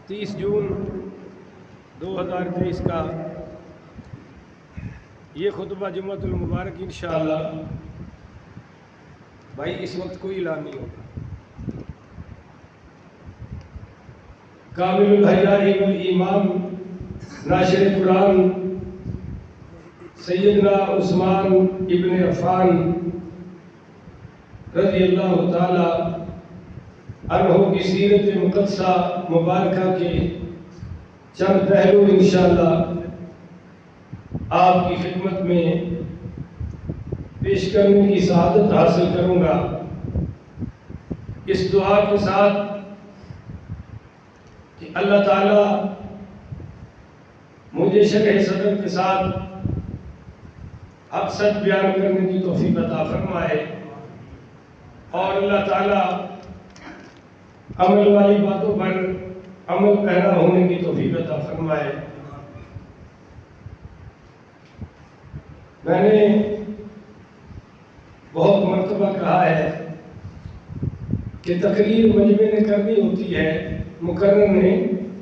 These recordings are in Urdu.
30 جون 2023 کا یہ خطبہ جمعۃ المبارک انشاءاللہ بھائی اس وقت کوئی اعلان نہیں ہوگا۔ کامل الحیاء والایمان ناشر قرآن سیدنا عثمان ابن عفان رضی اللہ تعالی عنہ کی سیرت مقدسہ مبارکہ کے چند پہلو انشاءاللہ آپ کی خدمت میں پیش کرنے کی سعادت حاصل کروں گا، اس دعا کے ساتھ کہ اللہ تعالی مجھے شرح صدر کے ساتھ حق سچ بیان کرنے کی توفیق عطا فرمائے، اور اللہ تعالی عمل والی باتوں پر عمل پیرا ہونے کی توفیق عطا فرمائے۔ میں نے بہت مرتبہ کہا ہے کہ تقریر مجمع نے کرنی ہوتی ہے، مقرر نے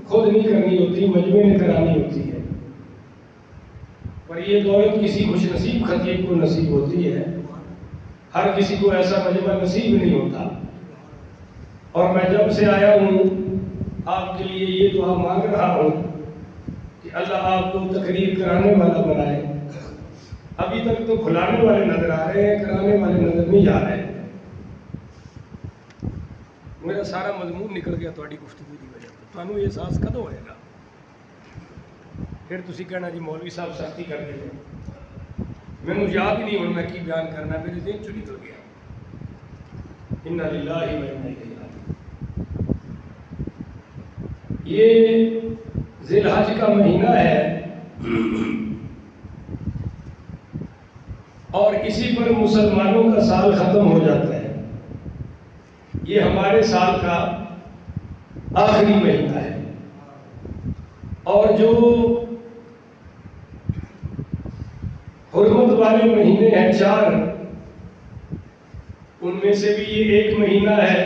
خود نہیں کرنی ہوتی، مجمع نے کرانی ہوتی ہے، پر یہ دولت کسی خوش نصیب خطیب کو نصیب ہوتی ہے، ہر کسی کو ایسا مجمع نصیب نہیں ہوتا۔ اور میں جب سے آیا ہوں آپ کے لیے یہ دعا مانگ رہا ہوں کہ اللہ آپ کو تقریر کرانے والا بنائے۔ ابھی تک تو کھلانے والے نظر آ رہے ہیں، کرانے والے نظر نہیں آ رہے۔ میرا سارا مضمون نکل گیا تھوڑی گفتگو کی وجہ سے، تمہیں یہ احساس کدوں ہوئے گا؟ پھر تسی کہنا جی مولوی صاحب سختی کر دے، میں یاد ہی نہیں ہوں میں کی بیان کرنا، میرے ذہن چ نکل گیا۔ انا للہ و انا الیہ راجعون۔ یہ ذی الحج کا مہینہ ہے اور اسی پر مسلمانوں کا سال ختم ہو جاتا ہے۔ یہ ہمارے سال کا آخری مہینہ ہے، اور جو حرمت والے مہینے ہیں 4، ان میں سے بھی یہ ایک مہینہ ہے۔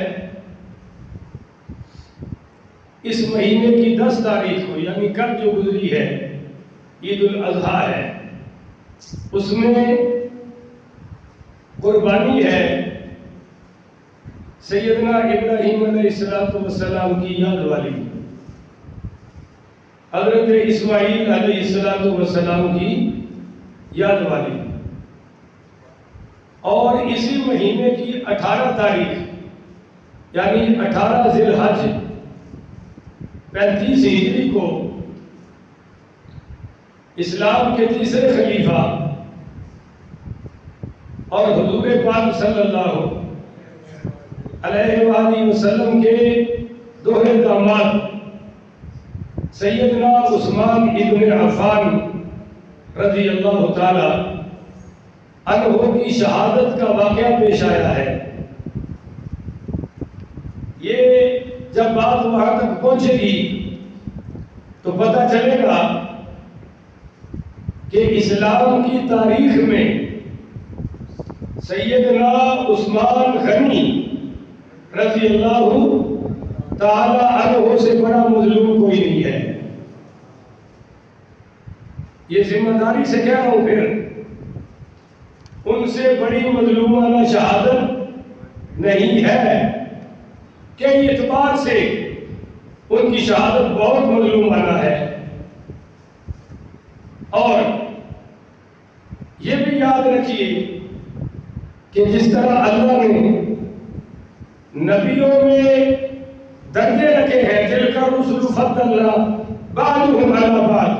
اس مہینے کی 10 تاریخ کو یعنی کل جو گزری ہے عید الاضحیٰ ہے، اس میں قربانی ہے سیدنا ابراہیم علیہ السلام کی یاد والی، حضرت اسماعیل علیہ السلام کی یاد والی، اور اسی مہینے کی 18 تاریخ یعنی 18 ذی الحج 35 ہجری کو اسلام کے تیسرے خلیفہ اور حضور پاک صلی اللہ علیہ وآلہ وسلم کے دوہرے داماد سیدنا عثمان ابن عفان رضی اللہ تعالی عنہ کی شہادت کا واقعہ پیش آیا ہے۔ یہ جب بات وہاں تک پہنچے گی تو پتہ چلے گا کہ اسلام کی تاریخ میں سیدنا عثمان غنی رضی اللہ تعالی عنہ سے بڑا مظلوم کوئی نہیں ہے۔ یہ ذمہ داری سے کہہ رہا ہوں، پھر ان سے بڑی مظلومانہ شہادت نہیں ہے، کئی اعتبار سے ان کی شہادت بہت مظلومانہ ہے۔ اور یہ بھی یاد رکھیے کہ جس طرح اللہ نے نبیوں میں درجے رکھے ہیں، تلک الرسل فضلنا بعضهم علی بعض،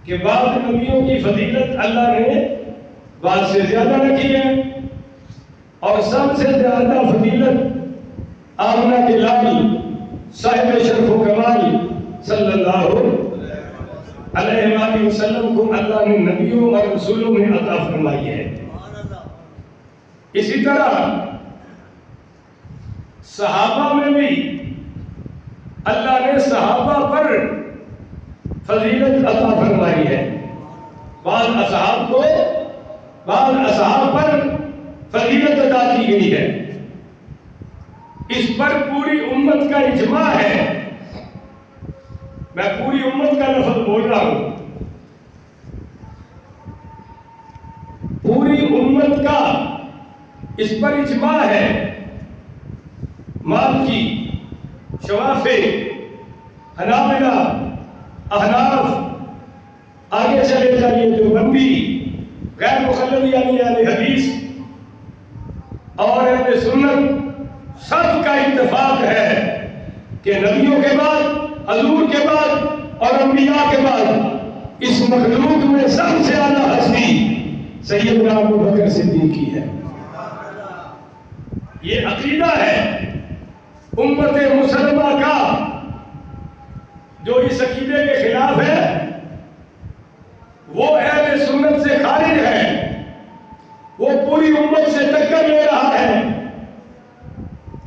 کہ بعض نبیوں کی فضیلت اللہ نے بعض سے زیادہ رکھی ہے، اور سب سے زیادہ فضیلت آمنہ کے لالی صاحب شرف و کمال صلی اللہ علیہ وآلہ وسلم کو اللہ نے نبیوں اور رسولوں میں عطا فرمائی ہے۔ اسی طرح صحابہ میں بھی اللہ نے صحابہ پر فضیلت عطا فرمائی ہے، بعض اصحاب کو بعض اصحاب پر فضیلت عطا کی گئی ہے۔ اس پر پوری امت کا اجماع ہے میں پوری امت کا لفظ بول رہا ہوں، پوری امت کا اس پر اجماع ہے، مالکی، شوافی، حنابلہ، احناف، آگے چلے جائیے دیوبندی، غیر مقلد یعنی اہل حدیث اور اہل سنت، سب کا اتفاق ہے کہ نبیوں کے بعد، حضور کے بعد اور انبیاء کے بعد اس مخلوق میں سب سے اعلیٰ ہستی سیدنا ابوبکر صدیق کی ہے۔ یہ عقیدہ ہے امت مسلمہ کا۔ جو اس عقیدے کے خلاف ہے وہ اہل سنت سے خارج ہے، وہ پوری امت سے ٹکر لے رہا ہے۔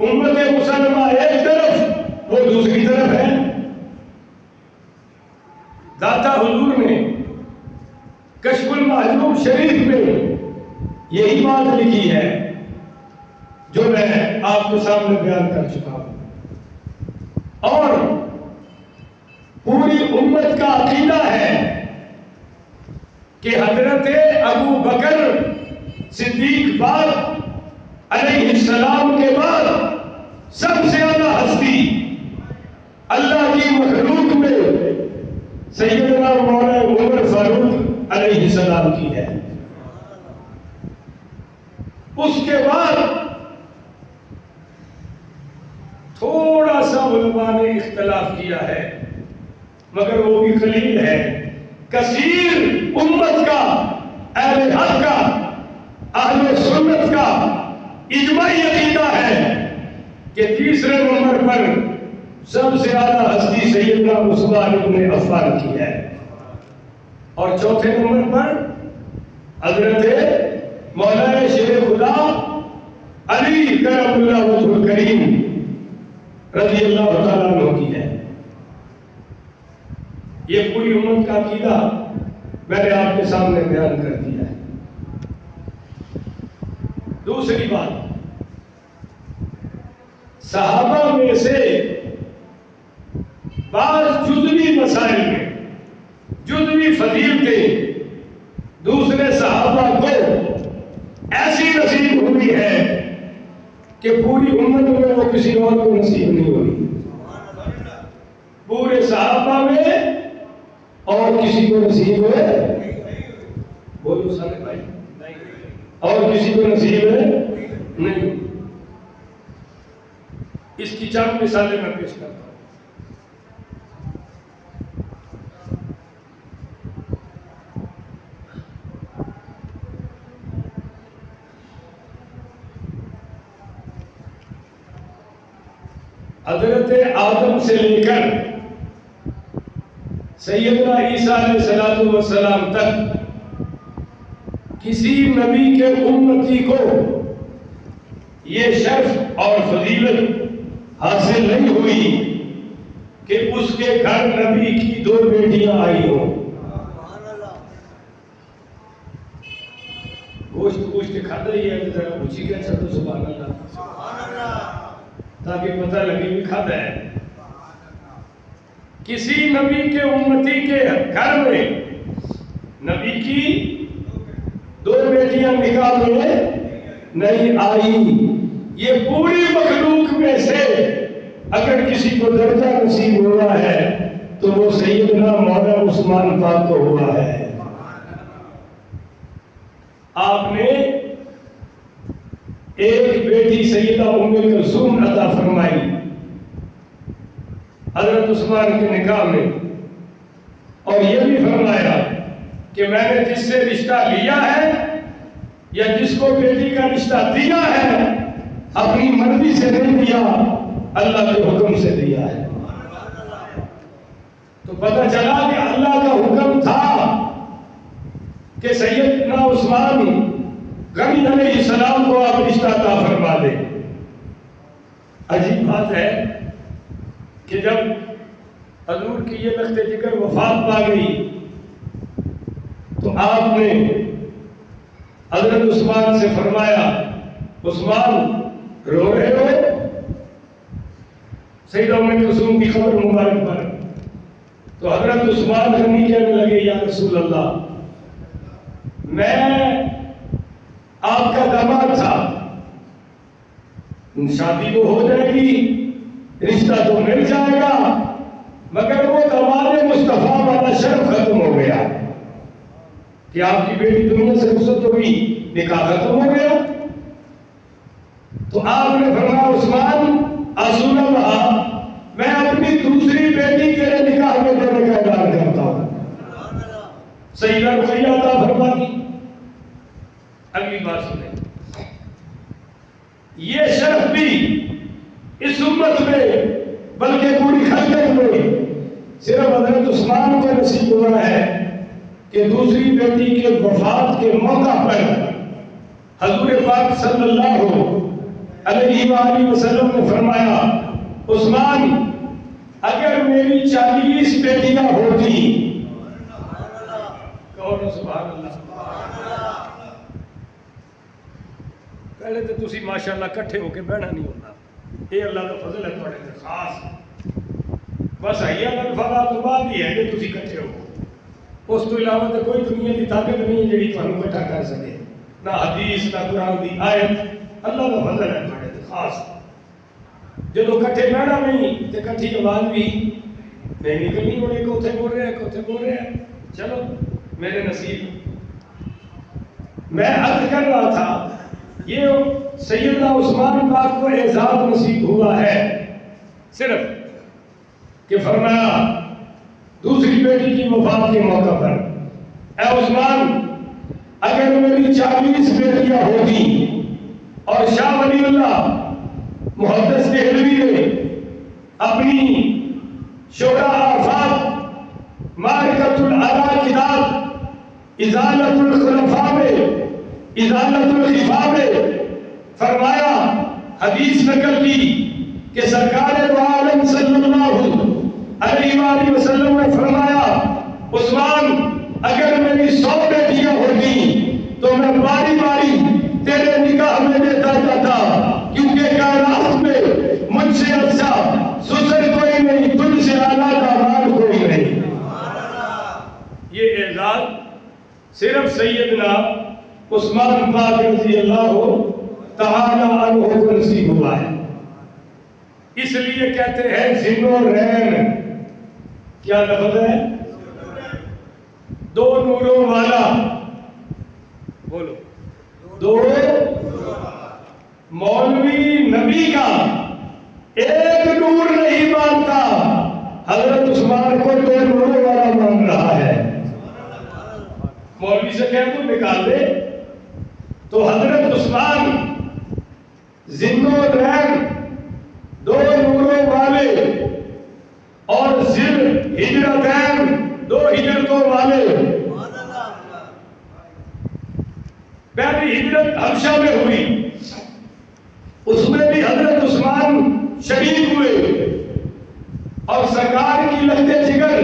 امت مسلمہ ایک طرف، وہ دوسری طرف ہے۔ داتا حضور نے کشف المحجوب شریف میں یہی بات لکھی ہے جو میں آپ کے سامنے بیان کر چکا ہوں، اور پوری امت کا عقیدہ ہے کہ حضرت ابو بکر صدیق بعد علیہ السلام کے بعد سب سے اعلیٰ ہستی اللہ کی مخلوق میں سیدنا مولانا عمر فاروق علیہ السلام کی ہے۔ اس کے بعد تھوڑا سا علماء نے اختلاف کیا ہے، مگر وہ بھی قلیل ہے۔ کثیر امت کا، اہل حق کا، اہل سنت کا اجماعی عقیدہ ہے کہ تیسرے نمبر پر سب سے اعلیٰ ہستی سیدنا عثمان بن عفان کی ہے، اور چوتھے نمبر پر حضرت مولانا شیر خدا علی کرم اللہ وجہ الکریم رضی اللہ تعالیٰ عنہ کی ہے۔ یہ پوری امت کا عقیدہ میں نے آپ کے سامنے بیان کر دیا ہے۔ دوسری بات، صحابہ میں سے بعض جزوی مسائل میں، جزوی فضیلتیں دوسرے صحابہ کو ایسی نصیب ہوئی ہے کہ پوری امت میں وہ کسی اور کو نصیب نہیں ہوئی۔ پورے صحابہ میں اور کسی کو نصیب ہے، بولو سارے بھائی، اور کسی کو نصیب ہے نہیں۔ اس کی چند مثالیں میں پیش کرتا ہوں۔ حضرت آدم سے لے کر سیدنا عیسیٰ علیہ السلام تک کسی نبی کے امتی کو یہ شرف اور فضیلت حاصل نہیں ہوئی کہ اس کے گھر نبی کی 2 بیٹیاں آئی ہوں۔ گوشت کھاتا ہی ہے تو ذرا پوچھی کیا چل تو سبحان اللہ، تاکہ پتہ لگے بھی کھاتا ہے۔ کسی نبی کے امتی کے گھر میں نبی کی 2 بیٹیاں نکاح میں نہیں آئی۔ یہ پوری مخلوق میں سے اگر کسی کو درجہ نصیب ہوا ہے تو وہ سیدنا مولانا عثمان پاک کو ہوا ہے۔ آپ نے ایک بیٹی سیدہ ام کلثوم عطا فرمائی حضرت عثمان کے نکاح میں، اور یہ بھی فرمایا کہ میں نے جس سے رشتہ لیا ہے یا جس کو بیٹی کا رشتہ دیا ہے اپنی مرضی سے نہیں دیا، اللہ کے حکم سے دیا ہے۔ تو پتہ چلا کہ اللہ کا حکم تھا کہ سیدنا عثمان غنی علیہ السلام کو آپ رشتہ عطا فرما دیں۔ عجیب بات ہے کہ جب حضور کی یہ لخت جگر وفات پا گئی تو آپ نے حضرت عثمان سے فرمایا، عثمان رو رہے ہو؟ سیدہ ام کلثوم کی خبر مبارک پر تو حضرت عثمان غنی کہنے لگے یا رسول اللہ میں آپ کا داماد تھا، شادی تو ہو جائے گی، رشتہ تو مل جائے گا، مگر وہ داماد مصطفیٰ والا شرف ختم ہو گیا کہ آپ کی بیٹی دنیا سے رخصت ہوئی، نکاح ختم ہو گیا۔ تو آپ نے فرمایا عثمان رسول اللہ میں اپنی دوسری بیٹی کے لیے نکاح میں دینے کا اعلان کرتا ہوں۔ سیدہ رقیہ عطا فرما دی۔ اگلی بات سنیں، یہ شرف بھی اس امت میں بلکہ پوری خلقت میں صرف حضرت عثمان کو نصیب ہوا ہے کہ دوسری بیٹی کے وفات کے موقع پر حضور پاک صلی اللہ علیہ وآلہ وسلم نے فرمایا عثمان اگر میری 40 بیٹیاں ہوتی، کہو سبحان اللہ، پہلے تو تسی ماشاءاللہ کٹھے ہو کے بہنا نہیں ہوتا، یہ اللہ کا فضل ہے تھوڑے تے خاص، بس حیا الفلا تو بعد ہی ہے کہ تسی کٹھے ہو، اس تو علاوہ تو کوئی دنیا کی طاقت نہیں ہے جڑی تمہیں اکٹھا کر سکے، نہ حدیث نہ قرآن کی آیت، اللہ کا فضل ہے تھوڑے تے خاص۔ جدو کٹھے بہنا نہیں تو کٹھی آواز بھی نہیں نکلنی، ہوں ایک اتنے بول رہے ہیں ایک اتنے بول رہے ہیں، چلو میرے نصیب۔ میں عرض کر رہا تھا یہ سیدنا عثمان پاک کو اعزاز نصیب ہوا ہے صرف کہ فرمایا دوسری بیٹی کی وفات کے موقع پر اے عثمان اگر میری 40 بیٹیاں ہوتی، اور شاہ ولی اللہ محدث دہلوی نے اپنی شورا آفات معرکۃ العدا کتاب ازالۃ الخلفاء میں ازالۃ الخفاء میں فرمایا، حدیث نقل کی کہ سرکار دو عالم صلی اللہ علیہ وآلہ وسلم نے فرمایا عثمان اگر میری 100 بیٹیاں ہوتی تو میں باری باری تیرے نکاح میں دیتا جاتا، کیونکہ کائنات میں مجھ سے اچھا سسر کوئی نہیں، تجھ سے اعلیٰ داماد کوئی نہیں۔ یہ اعزاز صرف سیدنا عثمان پاک رضی اللہ تعالی عنہ کو نصیب ہوا ہے، اس لیے کہتے ہیں ذنورین، کیا لفظ ہے؟ دو نوروں والا، بولو دو مولوی نبی کا ایک نور نہیں مانتا، حضرت عثمان کو دو نوروں والا مان رہا ہے۔ مولوی سے کہہ تو نکال دے، تو حضرت عثمان ذنورین دو نوروں والے اور ذل ہجرتین دو ہجرتوں والے۔ پہلی ہجرت حبشہ میں ہوئی، اس میں بھی حضرت عثمان شہید ہوئے، اور سرکار کی لہجے جگر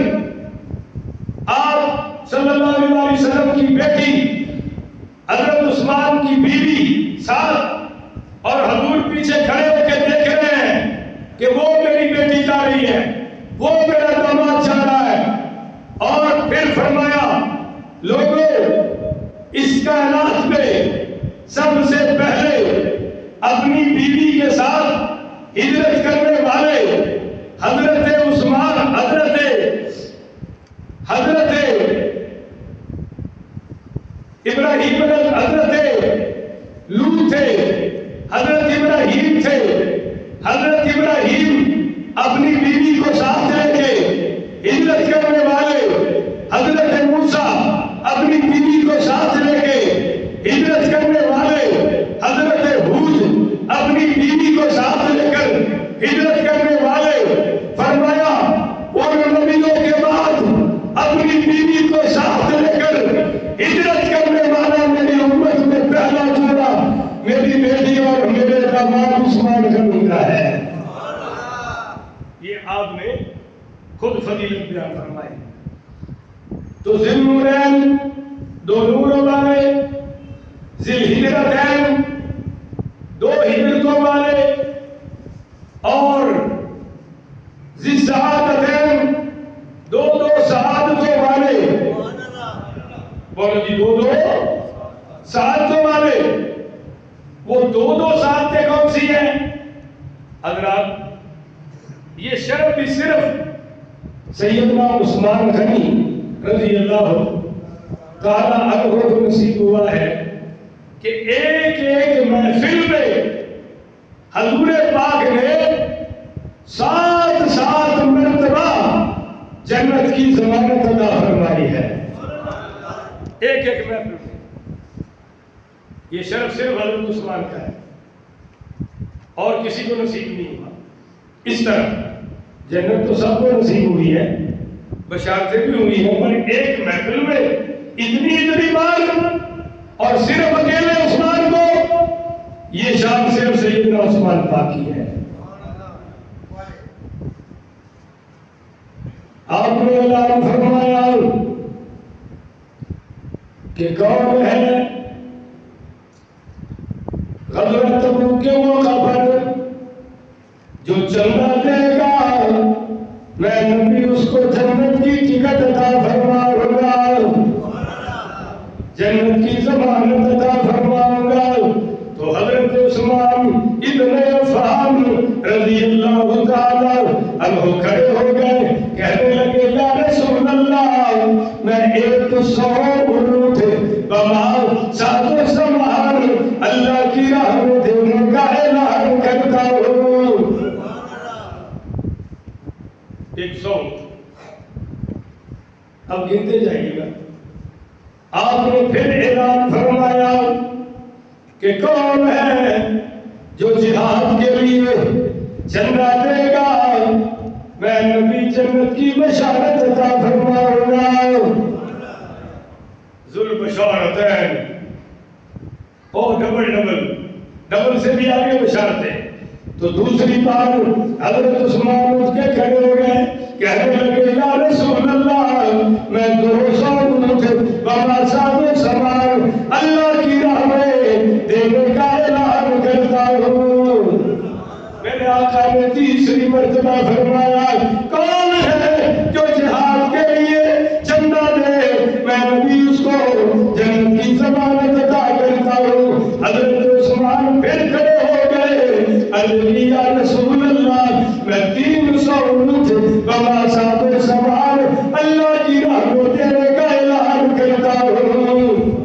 آپ صلی اللہ علیہ وسلم کی بیٹی حضرت عثمان کی بیوی ساتھ، اور حضور پیچھے کھڑے ہو کے دیکھ رہے ہیں کہ وہ میری بیٹی جا رہی ہے، وہ میرا داماد جا رہا ہے، اور پھر فرمایا لوگوں اس کائنات میں سب سے پہلے اپنی بیوی کے ساتھ ہجرت کرنے والے حضرت عثمان حضرت ابراہیم حضرت لوط تھے، حضرت ابراہیم تھے۔ حضرت ابراہیم اپنی بیوی کو ساتھ لے کے ہجرت کرنے والے، حضرت موسیٰ اپنی بیوی کو ساتھ لے کے ہجرت کرنے والے، حضرت ہود اپنی بیوی کو ساتھ لے کر ہجرت کرنے والے۔ فرمایا ان نبیوں کے بعد اپنی بیوی کو ساتھ لے کر ہجرت کرنے والا میری امت میں پہلا جوڑا میری بیٹی اور میرے داماد عثمان غنی کا ہے۔ یہ آپ نے خود فضیلت بیان فرمائی۔ تو ذنورین دو نوروں والے، ذل ہجرتین دو ہجرتوں والے، اور ذی سعادتین دو حضرات یہ شرف بھی صرف سیدنا عثمان غنی رضی اللہ تعالیٰ عنہ کو نصیب ہوا ہے کہ ایک ایک محفل میں حضور پاک نے 7 مرتبہ جنت کی ضمانت عطا فرمائی ہے، ایک ایک محفل میں۔ یہ شرف صرف حضرت عثمان کا ہے اور کسی کو نصیب نہیں ہوا۔ اس طرح جنت تو سب کو نصیب ہوئی ہے، بشارتیں بھی ہوئی ہیں، پر ایک محفل میں اتنی بار اور صرف اکیلے عثمان کو، یہ شان صرف سیدنا عثمان پاک کی ہے۔ آپ نے اعلان فرمایا کہ کون ہے غزوہ تبوک کے موقع پر جو چندہ دے گا میں نبی اس کو جنت کی ٹکٹ عطا فرماؤں گا، جنت کی ضمانت عطا فرماؤں گا۔ تو حضرت عثمان ابن عفان رضی اللہ تعالی عنہ کھڑے ہو گئے، کہنے لگے یا رسول اللہ میں 100 اونٹ بمال ساز و سامان اللہ کی راہ میں دینے کا اعلان کرتا ہوں۔ 100 اب گنتے جائیے گا۔ آپ نے پھر اعلان فرمایا کہ کون ہے جو جہاد کے لیے چندہ دے گا میں نبی جنت کی بشارت عطا فرماؤں گا۔ ذو البشارتین، اور ڈبل سے بھی آگے بشارتیں۔ تو دوسری بار حضرت عثمان اٹھ کے کھڑے ہو گئے، کہنے لگے یا رسول اللہ میں 200 اونٹ بماساد و سامان اللہ کی راہ میں دینے کا اعلان کرتا ہوں۔ میرے آقا نے تیسری مرتبہ فرمایا کون ہے جو جہاد کے لیے چندہ دے میں نبی اس کو جنت کی ضمانت عطا کرتا ہوں۔ حضرت عثمان پھر کھڑے ہو گئے، علی یا رسول اللہ میں 300 اونٹ بماساد و سامان اللہ کی راہ میں دینے کا اعلان کرتا ہوں۔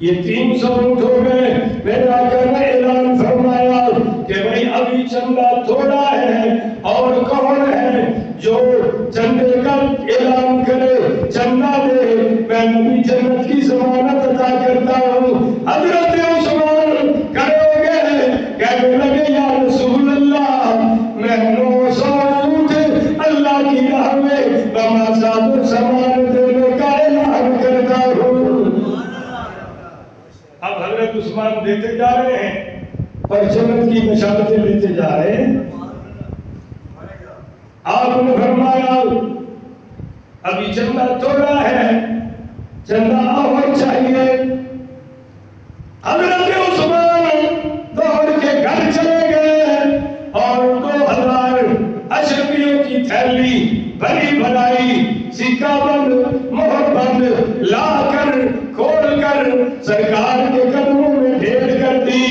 یہ 300 اونٹ ہو گئے۔ میرے آقا نے اعلان فرمایا کہ بھئی ابھی چندہ تھوڑا ہے، اور کون ہے جو چندے کا اعلان کرے چندہ دے میں نبی جنت کی ضمانت عطا کرتا ہوں۔ حضرت عثمان کھڑے ہو گئے، کہنے لگے یا رسول اللہ میں 900 اونٹ اللہ کی راہ میں بماساد و سامان دینے کا اعلان کرتا ہوں۔ اب حضرت عثمان دیتے جا رہے ہیں اور جنت کی بشارتیں لیتے جا رہے ہیں۔ آپ نے فرمایا ابھی چندہ تھوڑا ہے، چندہ اور چاہیے۔ حضرت عثمان دوڑ کے گھر چلے گئے اور 2000 اشرفیوں کی تھیلی بھری بھرائی سکہ بند مہر بند لا کر کھول کر سرکار کے قدموں میں ڈھیر کر دی،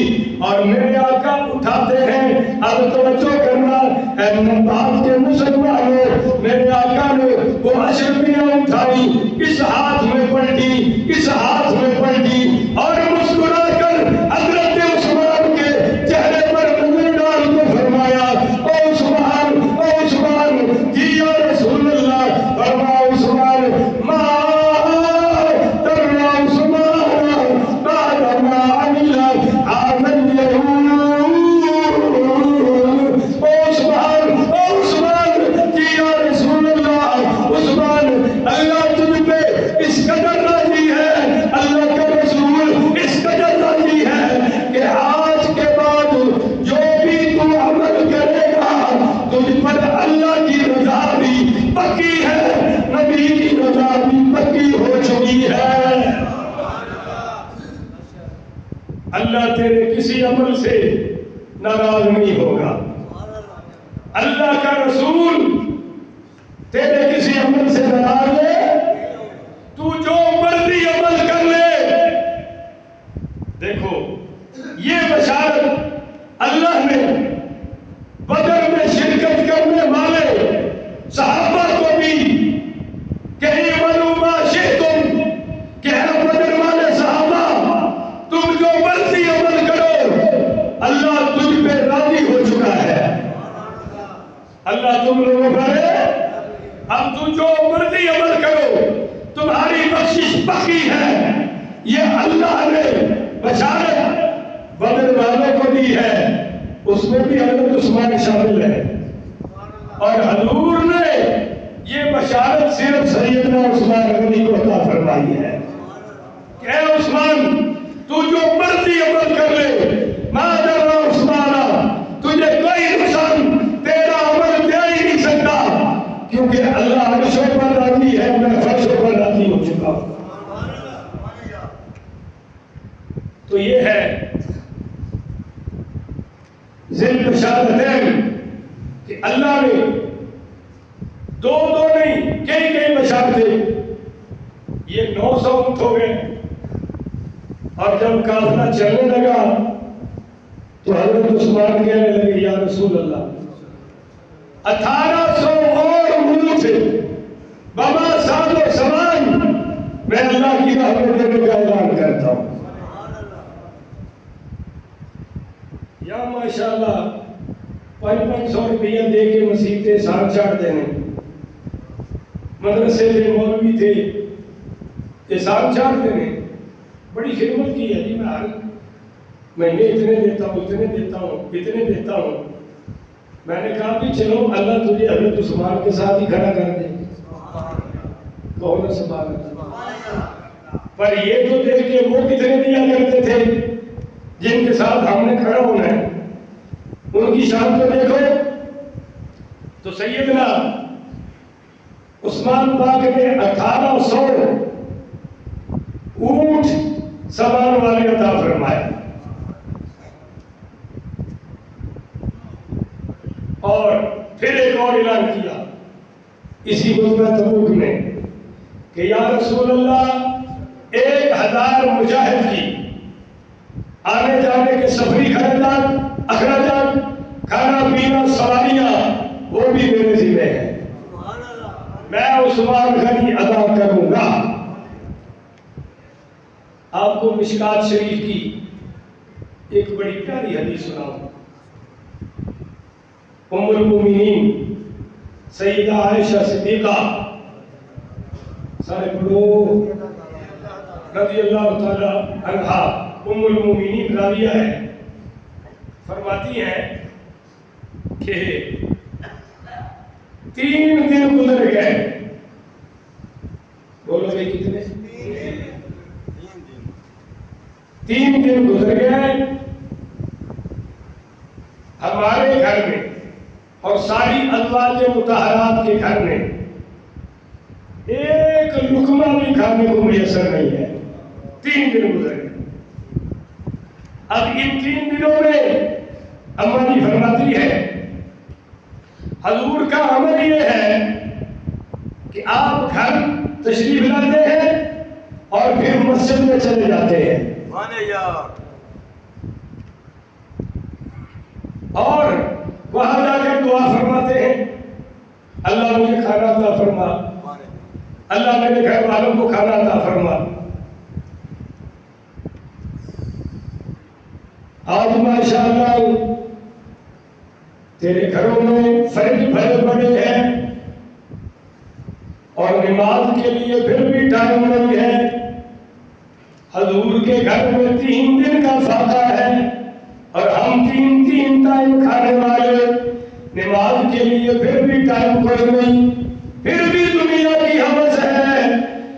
اور میرے آقا اٹھاتے ہیں۔ اب توجہ کرنا اے بات کے مسلمانوں، میرے آقا نے وہ اشرفیاں اٹھائی، اس ہاتھ میں پلٹی اس ہاتھ میں پلٹی، اور مسکرا کر حضرت عثمان کے چہرے پر نظر ڈال کے فرمایا او عثمان جی یا رسول اللہ، فرمایا عثمان ما ترنا عثمان بعد ما عمل عمل عثمان جی یا رسول اللہ، عثمان اللہ تجھ پہ اس قدر راضی ہے، اللہ کا رسول اس قدر راضی ہے کہ آج کے بعد جو بھی تو عمل کرے گا تجھ پر اللہ کی رضا بھی پکی ہے، نبی کی رضا بھی پکی ہو چکی ہے۔ اللہ تیرے کسی عمل سے ناراض نہیں ہوگا، اللہ کا رسول تیرے کسی عمل سے ناراض ہے، تو تو جو مرضی عمل کر لے. دیکھو یہ بشارت اللہ نے بدر میں شرکت کرنے والے صحابہ کو بھی کہ اعملوا ما شئتم، کہ اے بدر والے صحابہ تم جو مرضی عمل کرو اللہ تجھ پہ راضی ہو چکا ہے. اللہ تم لوگوں پر اب تم جو مرضی عمل کرو تمہاری بخشش باقی ہے. یہ اللہ نے بشارت بدر والوں کو دی ہے، اس میں بھی حضرت عثمان شامل ہے. اور حضور نے یہ بشارت صرف سیدنا عثمان غنی کو عطا فرمائی ہے کہ اے عثمان تو جو مرضی عمل کر لے، ما ضر عثمان، تجھے کوئی نقصان تیرا عمل دے ہی نہیں سکتا، کیونکہ اللہ عرشوں پر راضی ہے، میں فرشوں پر راضی ہو چکا ہوں. تو یہ ہے ذل بشارتین کہ اللہ نے دو نہیں کئی بشارتیں. یہ 900 اونٹ ہو گئے اور جب قافلہ چلنے لگا تو حضرت عثمان کہنے لگے یا رسول اللہ 1800 اور اونٹ بابا سال و سامان میں اللہ کی راہ میں دینے کا اعلان کرتا ہوں. یا ماشاءاللہ 500 روپیہ دے کے مسیحتے سال چاڑ دینے. مدرسے تھے، مولوی تھے، یہ سال چاڑ دینے. بڑی خدمت کی ہے جی، میں ہر مہینے اتنے دیتا ہوں، اتنے دیتا ہوں، اتنے دیتا ہوں. میں نے کہا بھی چلو اللہ تجھے حضرت عثمان کے ساتھ ہی کھڑا کر دے. کون سبحان اللہ. پر یہ تو دیکھ کے وہ کتنے دیا کرتے تھے جن کے ساتھ ہم نے کھڑا ہونا ہے، ان کی شان کو دیکھو. تو سیدنا عثمان پاک نے 1800 اونٹ سامان والے عطا فرمائے. اور پھر ایک اور اعلان کیا اسی غزوہ تبوک میں کہ یا رسول اللہ 1000 مجاہد کی آنے جانے کے سفری اخراجات، کھانا پینا، سواریاں، وہ بھی میرے ذمہ ہے، میں عثمان غنی ادا کروں گا. آپ کو مشکات شریف کی ایک بڑی پیاری حدیث سناؤں. ام المومنین سیدہ عائشہ صدیقہ سارے بڑو رضی اللہ تعالی عنہا ام المومنین راویہ ہے، فرماتی ہیں کہ 3 دن گزر گئے. بولو بھائی کتنے؟ 3 دن گزر گئے ہمارے گھر میں اور ساری ازواج مطہرات کے گھر میں ایک لقمہ بھی کھانے کو میسر نہیں ہے. 3 دن گزر گئے. اب ان 3 دنوں میں اماں جی فرماتی ہے حضور کا عمل یہ ہے کہ آپ گھر تشریف لاتے ہیں اور پھر مسجد میں چلے جاتے ہیں اور وہاں جا کر دعا فرماتے ہیں اللہ مجھے کھانا عطا فرما، اللہ میرے گھر والوں کو کھانا عطا فرما. آج ماشاءاللہ تیرے گھروں میں فرج بھرے پڑے ہیں اور نماز کے لیے پھر بھی ٹائم نہیں ہے. حضور کے گھر میں 3 دن کا فاقہ ہے اور ہم 3 ٹائم کھانے والے، نماز کے لیے پھر بھی ٹائم کوئی نہیں. پھر بھی دنیا کی ہوس ہے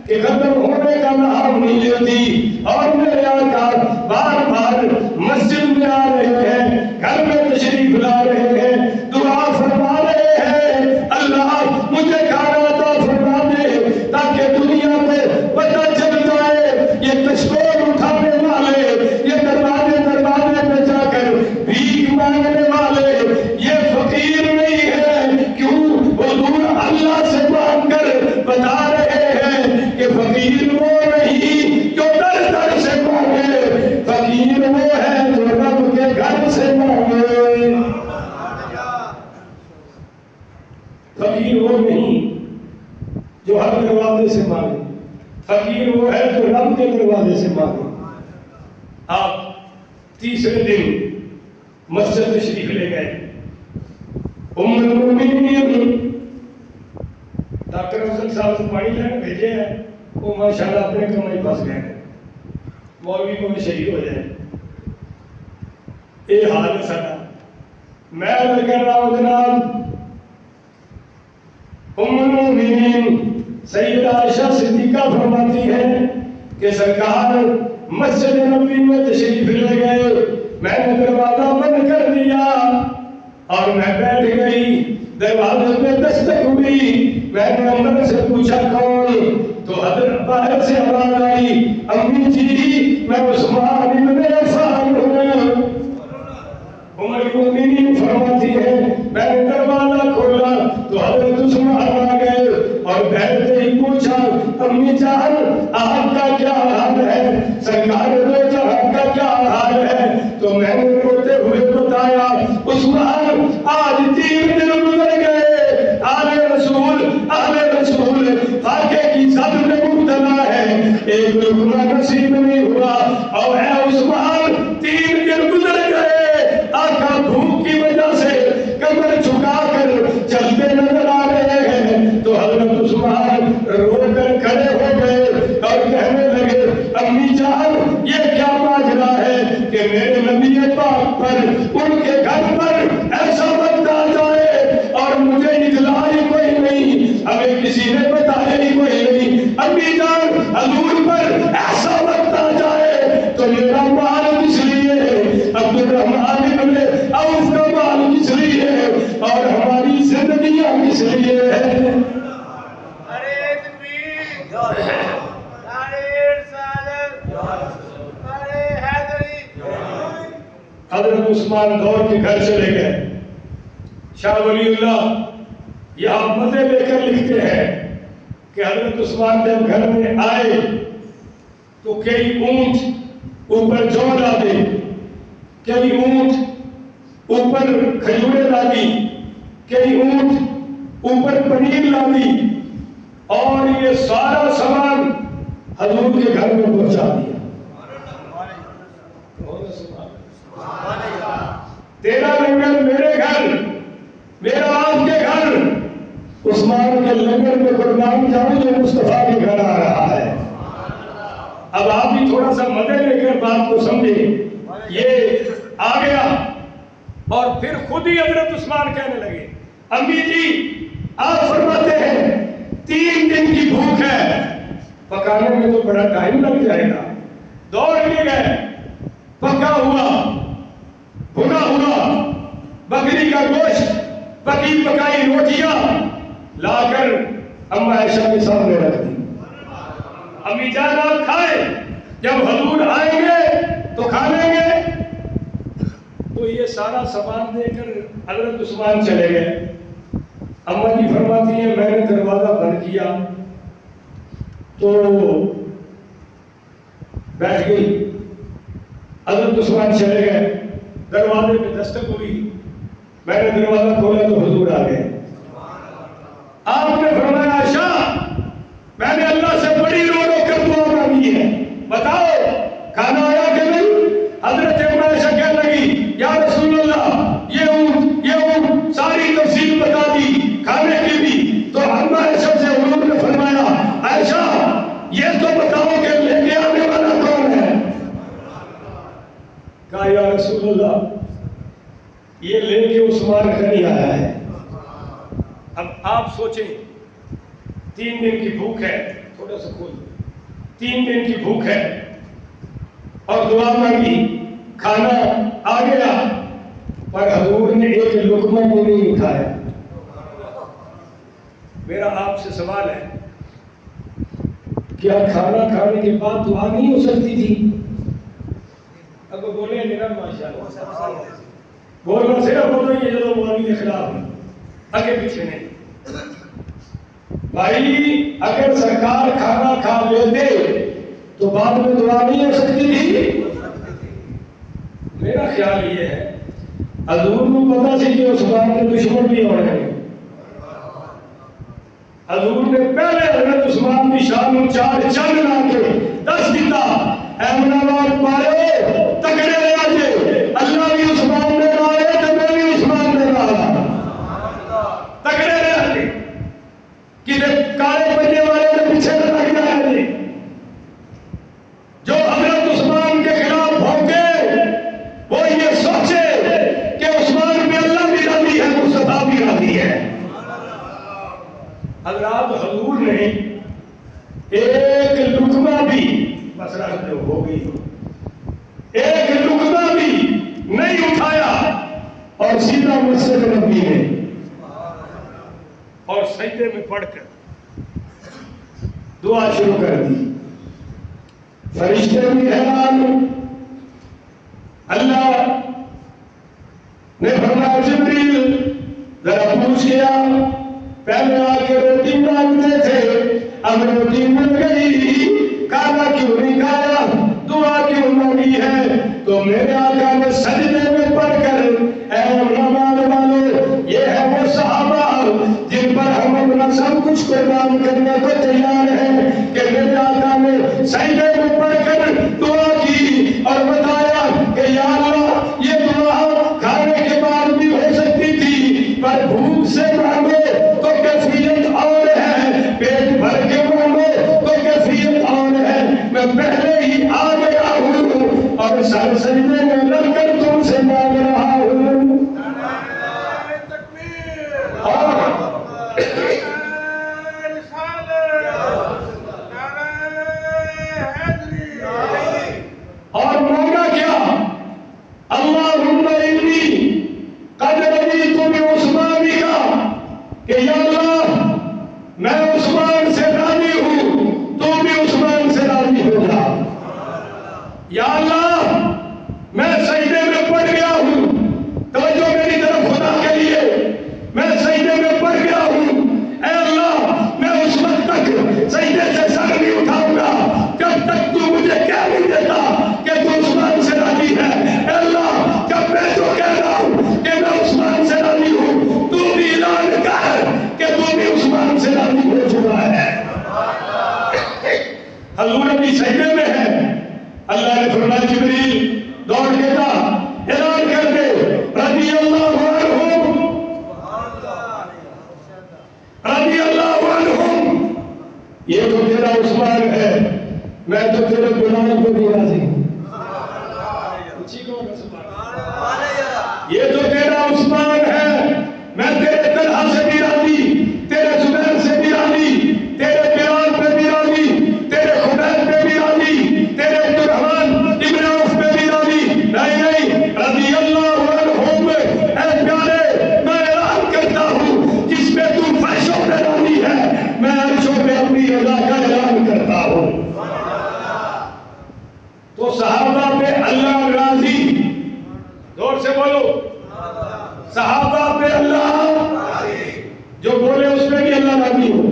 کہ ختم ہونے کا نام نہیں لیتی اور میرے آقا بار بار مسجد میں آ رہے ہیں، گھر میں تشریف لا رہے ہیں، دعا فرما رہے ہیں اللہ مجھے کھانا عطا فرما دے تاکہ دنیا میں پتہ چل جائے یہ تشکور اٹھانے والے، یہ دروازے پہ جا کر بھیک مانگنے والے یہ فقیر نہیں ہے. کیوں؟ حضور اللہ سے مانگ کر بتا رہے ہیں کہ فقیر دروازے سے مانگے. آپ تیسرے دن مسجد تشریف لے گئے. ام المؤمنین ڈاکٹر افضل صاحب کو پانی لین بھیجے ہیں, وہ ماشاءاللہ اپنے کمرے پاس گئے ہیں, مولوی کو بھی شہید ہو جائے. یہ حال ہے سارا. میں کہہ رہا ہوں جناب, ام المؤمنین سیدہ عائشہ صدیقہ فرماتی ہے کہ سرکار مسجد نبوی میں تشریف لے گئے, میں نے دروازہ بند کر دیا اور میں بیٹھ گئی. دروازے میں دستک ہوئی, میں نے اندر سے پوچھا کون, تو حضرت باہر سے آواز آئی, امی جی میں عثمان ابن عفان ہوں. ام المؤمنین فرماتی ہے میں نے دروازہ کھولا تو حضرت عثمان آ گئے اور بیٹھتے ہی پوچھا, امی جان آپ کا کیا حال ہے, سرکار دو جہاں کا کیا حال ہے. تو میں نے روتے ہوئے بتایا, عثمان آج 3 دن گزر گئے, آل رسول فاقے کی زد میں مبتلا ہے, ایک لقمہ نصیب نہیں ہوا. اور اے عثمان 3 دن گزر گئے, آقا بھوک کی وجہ سے کمر جھکا کر چلتے نظر آ رہے ہیں. تو حضرت عثمان رو کر کھڑے ہو گئے اور کہنے لگے, امی جان یہ کیا ماجرا ہے کہ میرے نبی پاک پر, ان کے گھر پر ایسا وقت آ جائے اور مجھے اطلاع ہی کوئی نہیں, ہمیں کسی نے بتایا ہی کوئی نہیں. امی جان حضور پر ایسا وقت آ جائے تو میرا مال کس لیے, عبد الرحمن ابن عوف کا مال کس لیے, اور ہماری زندگیاں کس لیے ہے. حضرت عثمان دوڑ کے گھر چلے گئے. شاہ ولی اللہ یہاں مزے لے کر لکھتے ہیں کہ حضرت عثمان جب گھر میں آئے تو کئی اونٹ اوپر جو لا دے, کئی اونٹ اوپر کھجورے لا دی, کئی اونٹ اوپر پنیر لا دی, اور یہ سارا سامان حضور کے گھر میں پہنچا دیا. تیرا لنگر میرے گھر, میرا آپ کے گھر, عثمان کے لنگر میں قربان جاؤں جو مصطفیٰ کے گھر آ رہا ہے. اب آپ بھی تھوڑا سا مزے لے کر بات کو سمجھیں. یہ آ گیا اور پھر خود ہی حضرت عثمان کہنے لگے, امی جی آپ فرماتے ہیں 3 دن کی بھوک ہے, پکانے میں تو بڑا ٹائم لگ جائے گا. دوڑ کے گئے, پکا ہوا بھنا ہوا بکری کا گوشت, پکی پکائی روٹیاں لا کر اما عائشہ کے سامنے رکھ دی. امی جان آپ کھائے, جب حضور آئیں گے تو کھا لیں گے. تو یہ سارا سامان دے کر حضرت عثمان چلے گئے. اما جی فرماتی ہیں میں نے دروازہ بند کیا تو بیٹھ گئی. حضرت عثمان چلے گئے, دروازے میں دستک ہوئی, میں نے دروازہ کھولا تو حضور آ گئے. آپ نے فرمایا عائشہ میں نے اللہ سے بڑی رو رو کر دعا مانگی ہے, بتاؤ کھانا آیا کہ نہیں. حضرت عائشہ کہنے لگی یا رسول اللہ یہ ساری تفصیل بتا دی کھانے کی بھی. تو عائشہ سے حضور نے فرمایا عائشہ یہ تو بتاؤ کہ لے کے آنے والا کون ہے. کہا یا رسول اللہ یہ لے کے عثمان غنی آیا ہے. اب آپ سوچیں 3 دن کی بھوک ہے, تھوڑا سا کھول, 3 دن کی بھوک ہے اور دعا مانگی, کھانا آ گیا پر حضور نے ایک لقمہ بھی نہیں اٹھایا. میرا آپ سے سوال ہے کیا کھانا کھانے کے بعد دعا نہیں ہو سکتی تھی؟ اب بولے میرا ماشاءاللہ بولنا صرف ہوتا ہے جو مولوی کے خلاف ہے, آگے پیچھے نہیں. بھائی اگر سرکار کھانا کھا لیتے تو بعد میں دعا نہیں ہو سکتی تھی. میرا خیال یہ ہے حضور کو پتا سی کہ عثمان کے دشمن بھی ہو رہے ہیں. حضور نے پہلے حضرت عثمان کی شان 4 چند لا کے 10 دیتا کرتے ہو گئی. ایک لقمہ بھی نہیں اٹھایا اور سیدھا مسجد نبی میں اور سجدے میں پڑھ کر دعا شروع کر دی. فرشتے بھی حیران. اللہ نے فرمایا جبریل ذرا پوچھ گیا پہلے آ کے روٹی مانگتے تھے اب روٹی مل گئی کھانا کیوں نہیں کھایا دعا کیوں مانگی ہے. تو میرے آقا نے سجدے میں پڑھ کر اے رحمان والو یہ ہے وہ صحابہ جن پر ہم اپنا سب کچھ قربان کرنے کو تیار ہیں کہ میرے آقا نے سجدے میں پڑھ کر دعا کی اور بتایا کہ یا اللہ یہ دعا کھانے کے بعد بھی ہو سکتی تھی پر بھوک سے مانگو تو کیفیت اور ہے پیٹ بھر کے مانگو تو کیفیت اور ہے. میں پہلے ہی آ گیا ہوں اور سر سجدے میں لگ کر تم سے مانگ رہا ہوں. اور مانگا کیا اللہم انی قد رضیت بعثمان کا کہ یا اللہ میں عثمان سے راضی ہوں تو بھی عثمان سے راضی ہو جا. یا اللہ میں سجدے میں پڑ گیا ہوں توجہ میری طرف خدا کے لیے میں سجدے میں پڑ گیا ہوں. اے اللہ میں اس وقت تک سجدے سے سر نہیں اٹھاؤں گا جب تک تو مجھے کہہ نہیں دیتا کہ تو عثمان سے راضی ہے. اے اللہ جب میں تو کہہ رہا ہوں کہ میں عثمان سے راضی ہوں تو بھی اعلان کر کہ تو بھی عثمان سے راضی ہو چکا ہے. حضور ابھی سجدے میں ہے. اللہ نے فرمایا جبریل دوڑ کے کہا اعلان کر دے رضی اللہ عنہم رضی اللہ عنہم. یہ تو تیرا عثمان ہے میں تو تیرے غلام کو بھی راضی ہوں. یہ تو تیرا عثمان ہے میں تیرے طلحہ سے بھی راضی تیرے زبیر سے بھی راضی تیرے بلال پہ بھی راضی تیرے خبیب پہ بھی راضی تیرے عبدالرحمن ابن عوف پہ بھی راضی. نہیں رضی اللہ عنہم. اے پیارے میں اعلان کرتا ہوں جس پہ تو فرشوں پہ راضی ہے میں عرشوں پہ اپنی رضا کا اعلان کرتا ہوں. تو صحابہ پہ اللہ راضی دور سے بولو صحابہ پہ اللہ جو بولے اس پہ بھی اللہ راضی ہو.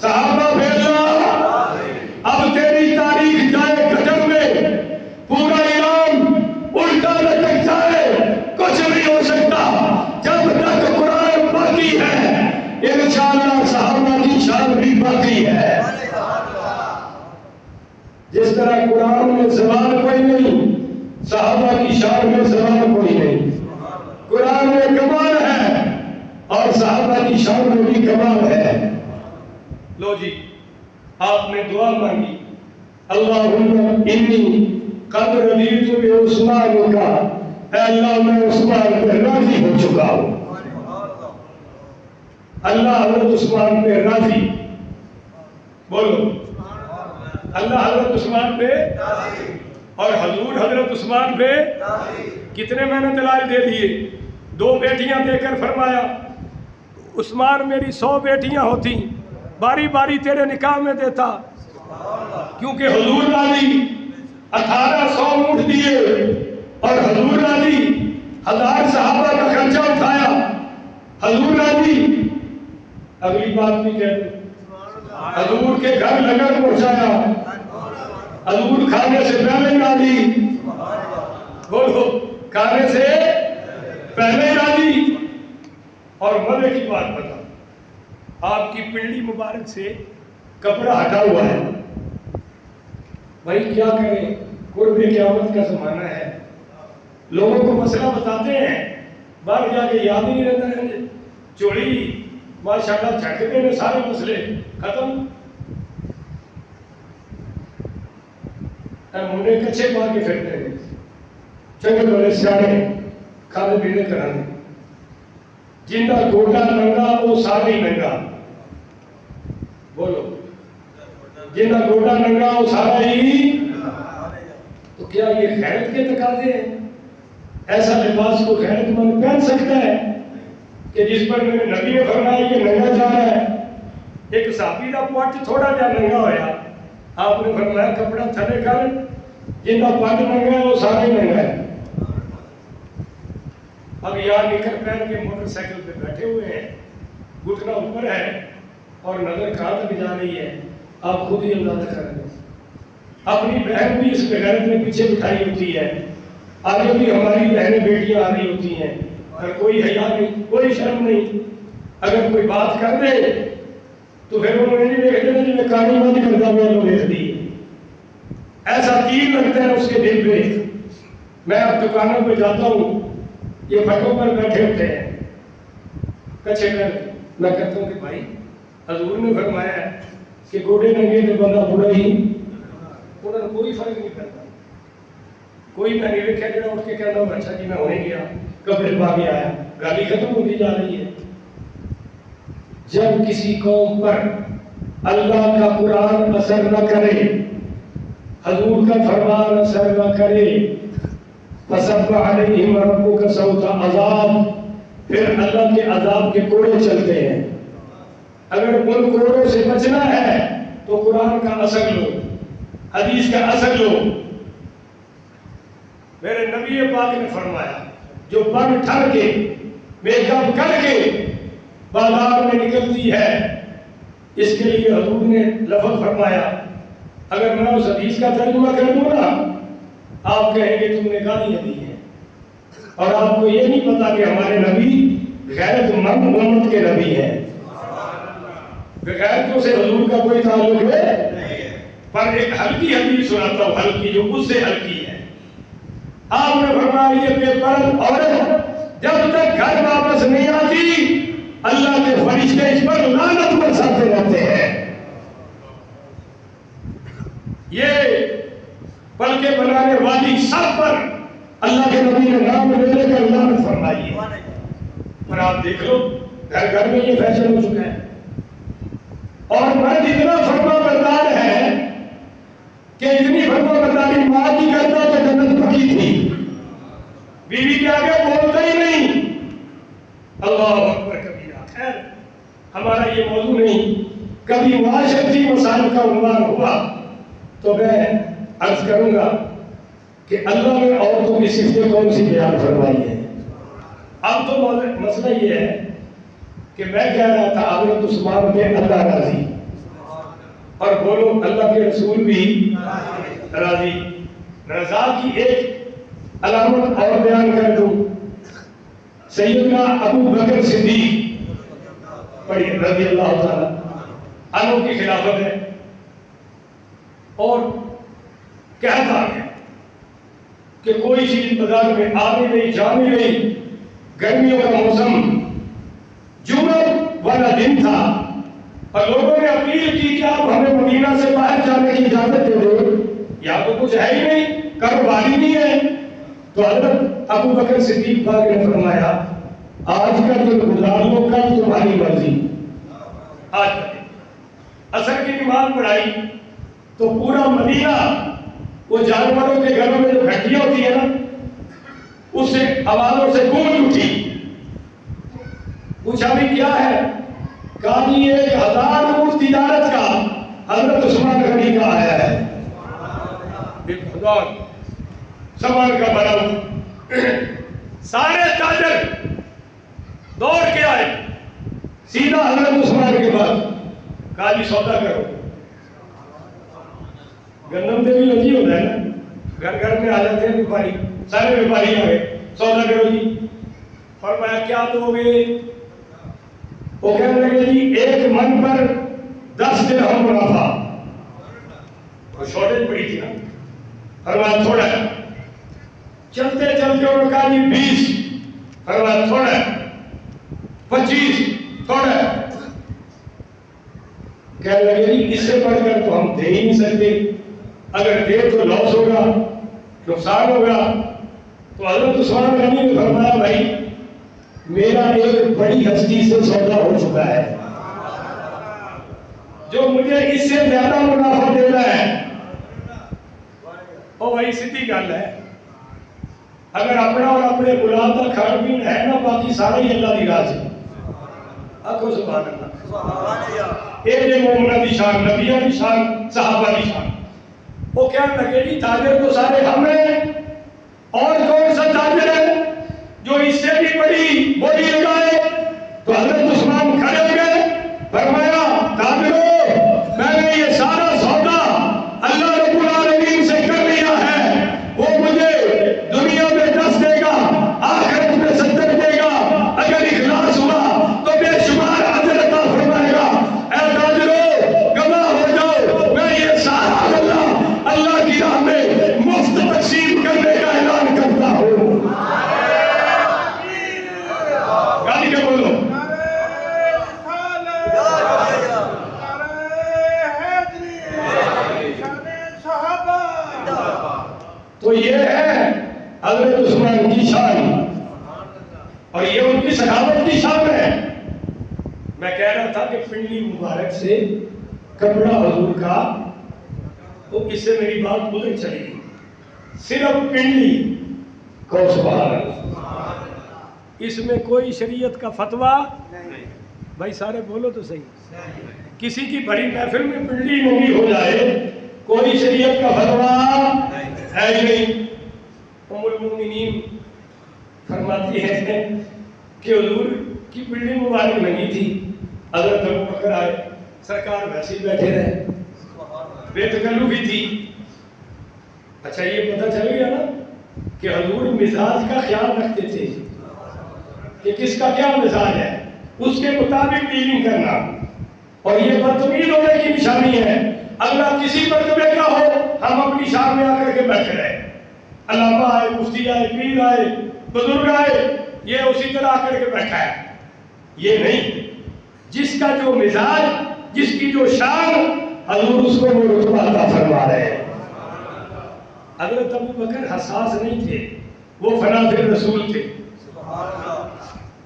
صحابہ پہ اللہ. اب تیری تاریخ جائے گھٹن میں پورا ایران الٹا لٹک جائے کچھ نہیں ہو سکتا جب تک قرآن باقی ہے. انشاءاللہ صحابہ کی شان بھی باقی ہے. جس طرح قرآن میں زبان کوئی نہیں صحابہ کی شان میں زبان کوئی نہیں. قرآن میں کمال ہے اور صحابہ کی شان میں بھی کمال ہے. لو جی آپ نے دعا مانگی اللہم انی قد رضیت بعثمان کا. اے اللہ میں عثمان پہ راضی ہو چکا ہوں. اللہ حضرت عثمان پہ راضی. بولو اللہ حضرت عثمان پہ اور حضور حضرت عثمان پہ کتنے میں نے دلائل دے دیے. 2 بیٹیاں دے کر فرمایا عثمان میری 100 بیٹیاں ہوتی باری باری تیرے نکاح میں دیتا کیونکہ حضور راضی 1800 اونٹ دیے اور حضور راضی 1000 صحابہ کا خرچہ اٹھایا. حضور راضی. اگلی بات بھی کہتے حضور کے گھر لنگر پہنچایا. حضور کھانے سے پہلے راضی. بولو کھانے سے پہلے راضی. اور مزے کی بات بتا آپ کی پنڈلی مبارک سے کپڑا ہٹا ہوا ہے. بھائی کیا کریں قرب قیامت کا زمانہ ہے. لوگوں کو مسئلہ بتاتے ہیں باہر جا کے یاد ہی نہیں رہتا ہے. چوری ماشاءاللہ جھٹکے میں سارے مسئلے ختم. منڈے کچھے پا کے پھرتے ہیں چنگل والے سیاڑے کھانے پینے کرانے. جن کا گوٹا ننگا وہ سارے ہی ننگا. بولو جن کا گوٹا ننگا وہ سارا ہی تو کیا یہ غیرت کے تقاضے ہیں؟ ایسا لباس کو غیرت مند پہن سکتا ہے کہ جس پر میرے نبی نے فرمایا یہ ننگا جا رہا ہے؟ ایک صحابی کا پٹ تھوڑا جہا ننگا ہویا، آپ نے فرمایا کپڑا تھلے کر، جن کا پٹ ننگا ہے وہ سارے ننگا ہے۔ اب یہاں نکر پہن کے موٹر سائیکل پہ بیٹھے ہوئے ہیں، گھٹنا اوپر ہے اور نظر کہاں تک جا رہی ہے آپ خود ہی اندازہ کر لیں۔ اپنی بہن بھی اس غیرت میں پیچھے بٹھائی ہوتی ہے، آگے بھی ہماری بہنیں بیٹیاں آ رہی ہوتی ہیں، اور کوئی حیا نہیں، کوئی شرم نہیں۔ اگر کوئی بات کر دے تو پھر انہوں نے نہیں دیکھتے نا جی میں کہانی بند کرتا ہوں لوگ دیکھ دی، ایسا تیر لگتا ہے اس کے دل پہ۔ میں اب دکانوں پہ جاتا ہوں، یہ پھٹوں پر بیٹھے ہوتے ہیں کچھے کر، میں کہتا ہوں کہ بھائی حضور نے فرمایا ہے کہ گوڑے ننگے تو بندہ برا ہی، انہوں نے کوئی فرق نہیں کرتا۔ کوئی میں نہیں دیکھا جڑا اٹھ کے کہنا ہوں اچھا جی میں ہونے گیا کپڑے پا کے آیا، گالی ختم ہوتی جا رہی ہے۔ جب کسی قوم پر اللہ کا قرآن اثر نہ کرے، حضور کا فرمان اثر نہ کرے، فَصَبَّ عَلَيْهِمْ رَبُّكَ صَوْتَ عَذَابٍ، پھر اللہ کے عذاب کے کوڑے چلتے ہیں۔ اگر ان کوڑوں سے بچنا ہے تو قرآن کا اثر لو، حدیث کا اثر لو۔ میرے نبی پاک نے فرمایا جو بن ٹھن کے میک اپ کر کے بازار میں نکلتی ہے، اس کے لیے حضور نے لفظ فرمایا، اگر میں اس حدیث کا ترجمہ کر دوں نا آپ کہیں گے تم نے گالیاں دی ہیں، اور آپ کو یہ نہیں پتا کہ ہمارے نبی غیرت مند امت کے نبی ہیں۔ غیرتوں سے حضور کا کوئی تعلق ہے؟ پر ایک ہلکی حدیث سناتا ہوں، ہلکی جو اس سے ہلکی ہے۔ آپ نے فرمایا یہ بے پرد عورت جب تک گھر واپس نہیں آتی اللہ کے فرشتے اس پر لعنت برساتے رہتے ہیں۔ یہ پلکیں بنانے والی سب پر اللہ کے نبی نے نام لینے کا لعنت فرمائی ہے۔ اور آپ دیکھ لو گھر گھر میں یہ فیشن ہو چکا ہے، اور مرد اتنا فرما بردار ہے کہ اتنی فرما برداری ماں کی کرتا تو جنت پکی تھی، بیوی کے آگے بولتا ہی نہیں۔ اللہ اکبر کبیرہ۔ خیر ہمارا یہ موضوع نہیں، کبھی معاشرتی مسائل کا عنوان ہوا تو میں عرض کروں گا کہ اللہ نے عورتوں کی صفتیں کون سی بیان فرمائی ہیں۔ اب تو مسئلہ یہ ہے کہ میں کہہ رہا تھا حضرت عثمان پہ اللہ راضی، اور بولو اللہ کے رسول بھی راضی۔ رضا کی ایک علامت اور بیان کر دوں، سیدنا ابو بکر صدیق پڑھی رضی اللہ تعالیٰ عنہ کی خلافت ہے، اور کہتا ہے کہ کوئی چیز بازار میں آ نہیں رہی جا نہیں رہی، گرمیوں کا موسم، جمعہ والا دن تھا، اور لوگوں نے اپیل کی کہ آپ ہمیں مدینہ سے باہر جانے کی اجازت دے دو، یہاں تو کچھ ہے ہی نہیں، کاروباری نہیں ہے۔ تو حضرت ابو بکر صدیق پاک نے فرمایا آج کا دن گزار لو، کل تمہاری مرضی۔ آج کا دن عصر کی نماز پڑھائی تو پورا مدینہ وہ جانوروں کے گھروں میں جو گھنٹیاں ہوتی ہیں نا اس سے آوازوں سے گونج اٹھی۔ پوچھا بھی کیا ہے؟ کہا جی 1000 اونٹ تجارت کا حضرت عثمان غنی کا آیا ہے۔ سامان کا بڑا سارے تاجر دوڑ کے آئے سیدھا حضرت عثمان کے پاس، کہا جی سودا کرو۔ گندم سے بھی لگی ہوتا ہے نا، گھر گھر میں آ جاتے ہیں بیپاری، سارے بیپاری آ گئے، سودا کرو جی۔ فرمایا کیا دو گے؟ وہ کہنے لگے جی 1 من پر 10 درہم منافع۔ وہ شارٹیج پڑی تھی نا، فرمایا تھوڑا ہے۔ چلتے چلتے انہوں نے کہا جی 20، فرمایا تھوڑا ہے۔ 25، تھوڑا ہے۔ کہنے لگے جی اس سے بڑھ کر تو ہم دے ہی نہیں سکتے، اگر دے تو لاس ہوگا، نقصان ہوگا۔ تو حضرت عثمان غنی نے فرمایا بھائی میرا ایک بڑی ہستی سے سودا ہو چکا ہے جو مجھے اس سے زیادہ منافع دے رہا ہے، وہ وہی سیدھی گل ہے، اگر اپنا اور اپنے غلام کا کھان پین ہے نا، باقی سارا ہی اللہ کی راہ سے۔ آخو سبحان اللہ۔ یہ جو مومنہ کی شان، نبیوں کی شان، صحابہ کی شان۔ وہ کہنے لگے جی تاجر تو سارے ہم ہیں، اور کون سا تاجر ہے جو اس سے بھی بڑی بولی لگائے؟ تو حضرت عثمان کھڑے ہو گئے، فرمایا تاجروں، میں نے یہ سارا سودا اللہ رب العالمین سے کر لیا ہے، وہ مجھے دنیا میں 10 دے گا، آخرت میں 70 دے گا، اگر اخلاص ہوا تو بے شمار اجر عطا فرمائے گا۔ اے تاجروں گواہ ہو جاؤ، میں یہ سارا اللہ کی راہ میں مفت تقسیم کرنے کا اعلان کرتا ہوں۔ گالی کے بولو۔ تو یہ ہے حضرت عثمان کی شان، اور یہ ان کی سخاوت کی شان ہے۔ میں کہہ رہا تھا کہ پنڈلی مبارک سے کپڑا حضور کا، وہ اس سے میری بات ادھر چلی گئی، صرف پنڈلی کو سبحان اللہ، اس میں کوئی شریعت کا فتویٰ بھائی سارے بولو تو صحیح، کسی کی بڑی محفل میں پنڈلی نہیں ہو جائے، کوئی شریعت کا فتویٰ ہے ہی نہیں۔ ام المومنین فرماتی ہے کہ حضور کی پنڈلی مبارک نہیں تھی، حضرت ابو بکر آئے، سرکار ویسے ہی بیٹھے رہے، بے تکلفی تھی۔ اچھا یہ پتہ چل گیا نا کہ حضور مزاج کا خیال رکھتے تھے کہ کس کا کیا مزاج ہے، اس کے مطابق ڈیلنگ کرنا، اور یہ بدتمیز ہونے کی نشانی ہے۔ اللہ کسی مرتبے کا ہو، ہم اپنی شان میں آ کر کے بیٹھے رہے، علامہ آئے، مفتی آئے، پیر آئے، بزرگ آئے، یہ اسی طرح آ کر کے بیٹھا ہے۔ یہ نہیں، جس کا جو مزاج، جس کی جو شان، حضور اس کو وہ رتبہ عطا فرما رہے ہیں۔ حضرت ابو بکر حساس نہیں تھے، وہ فنا فی الرسول تھے،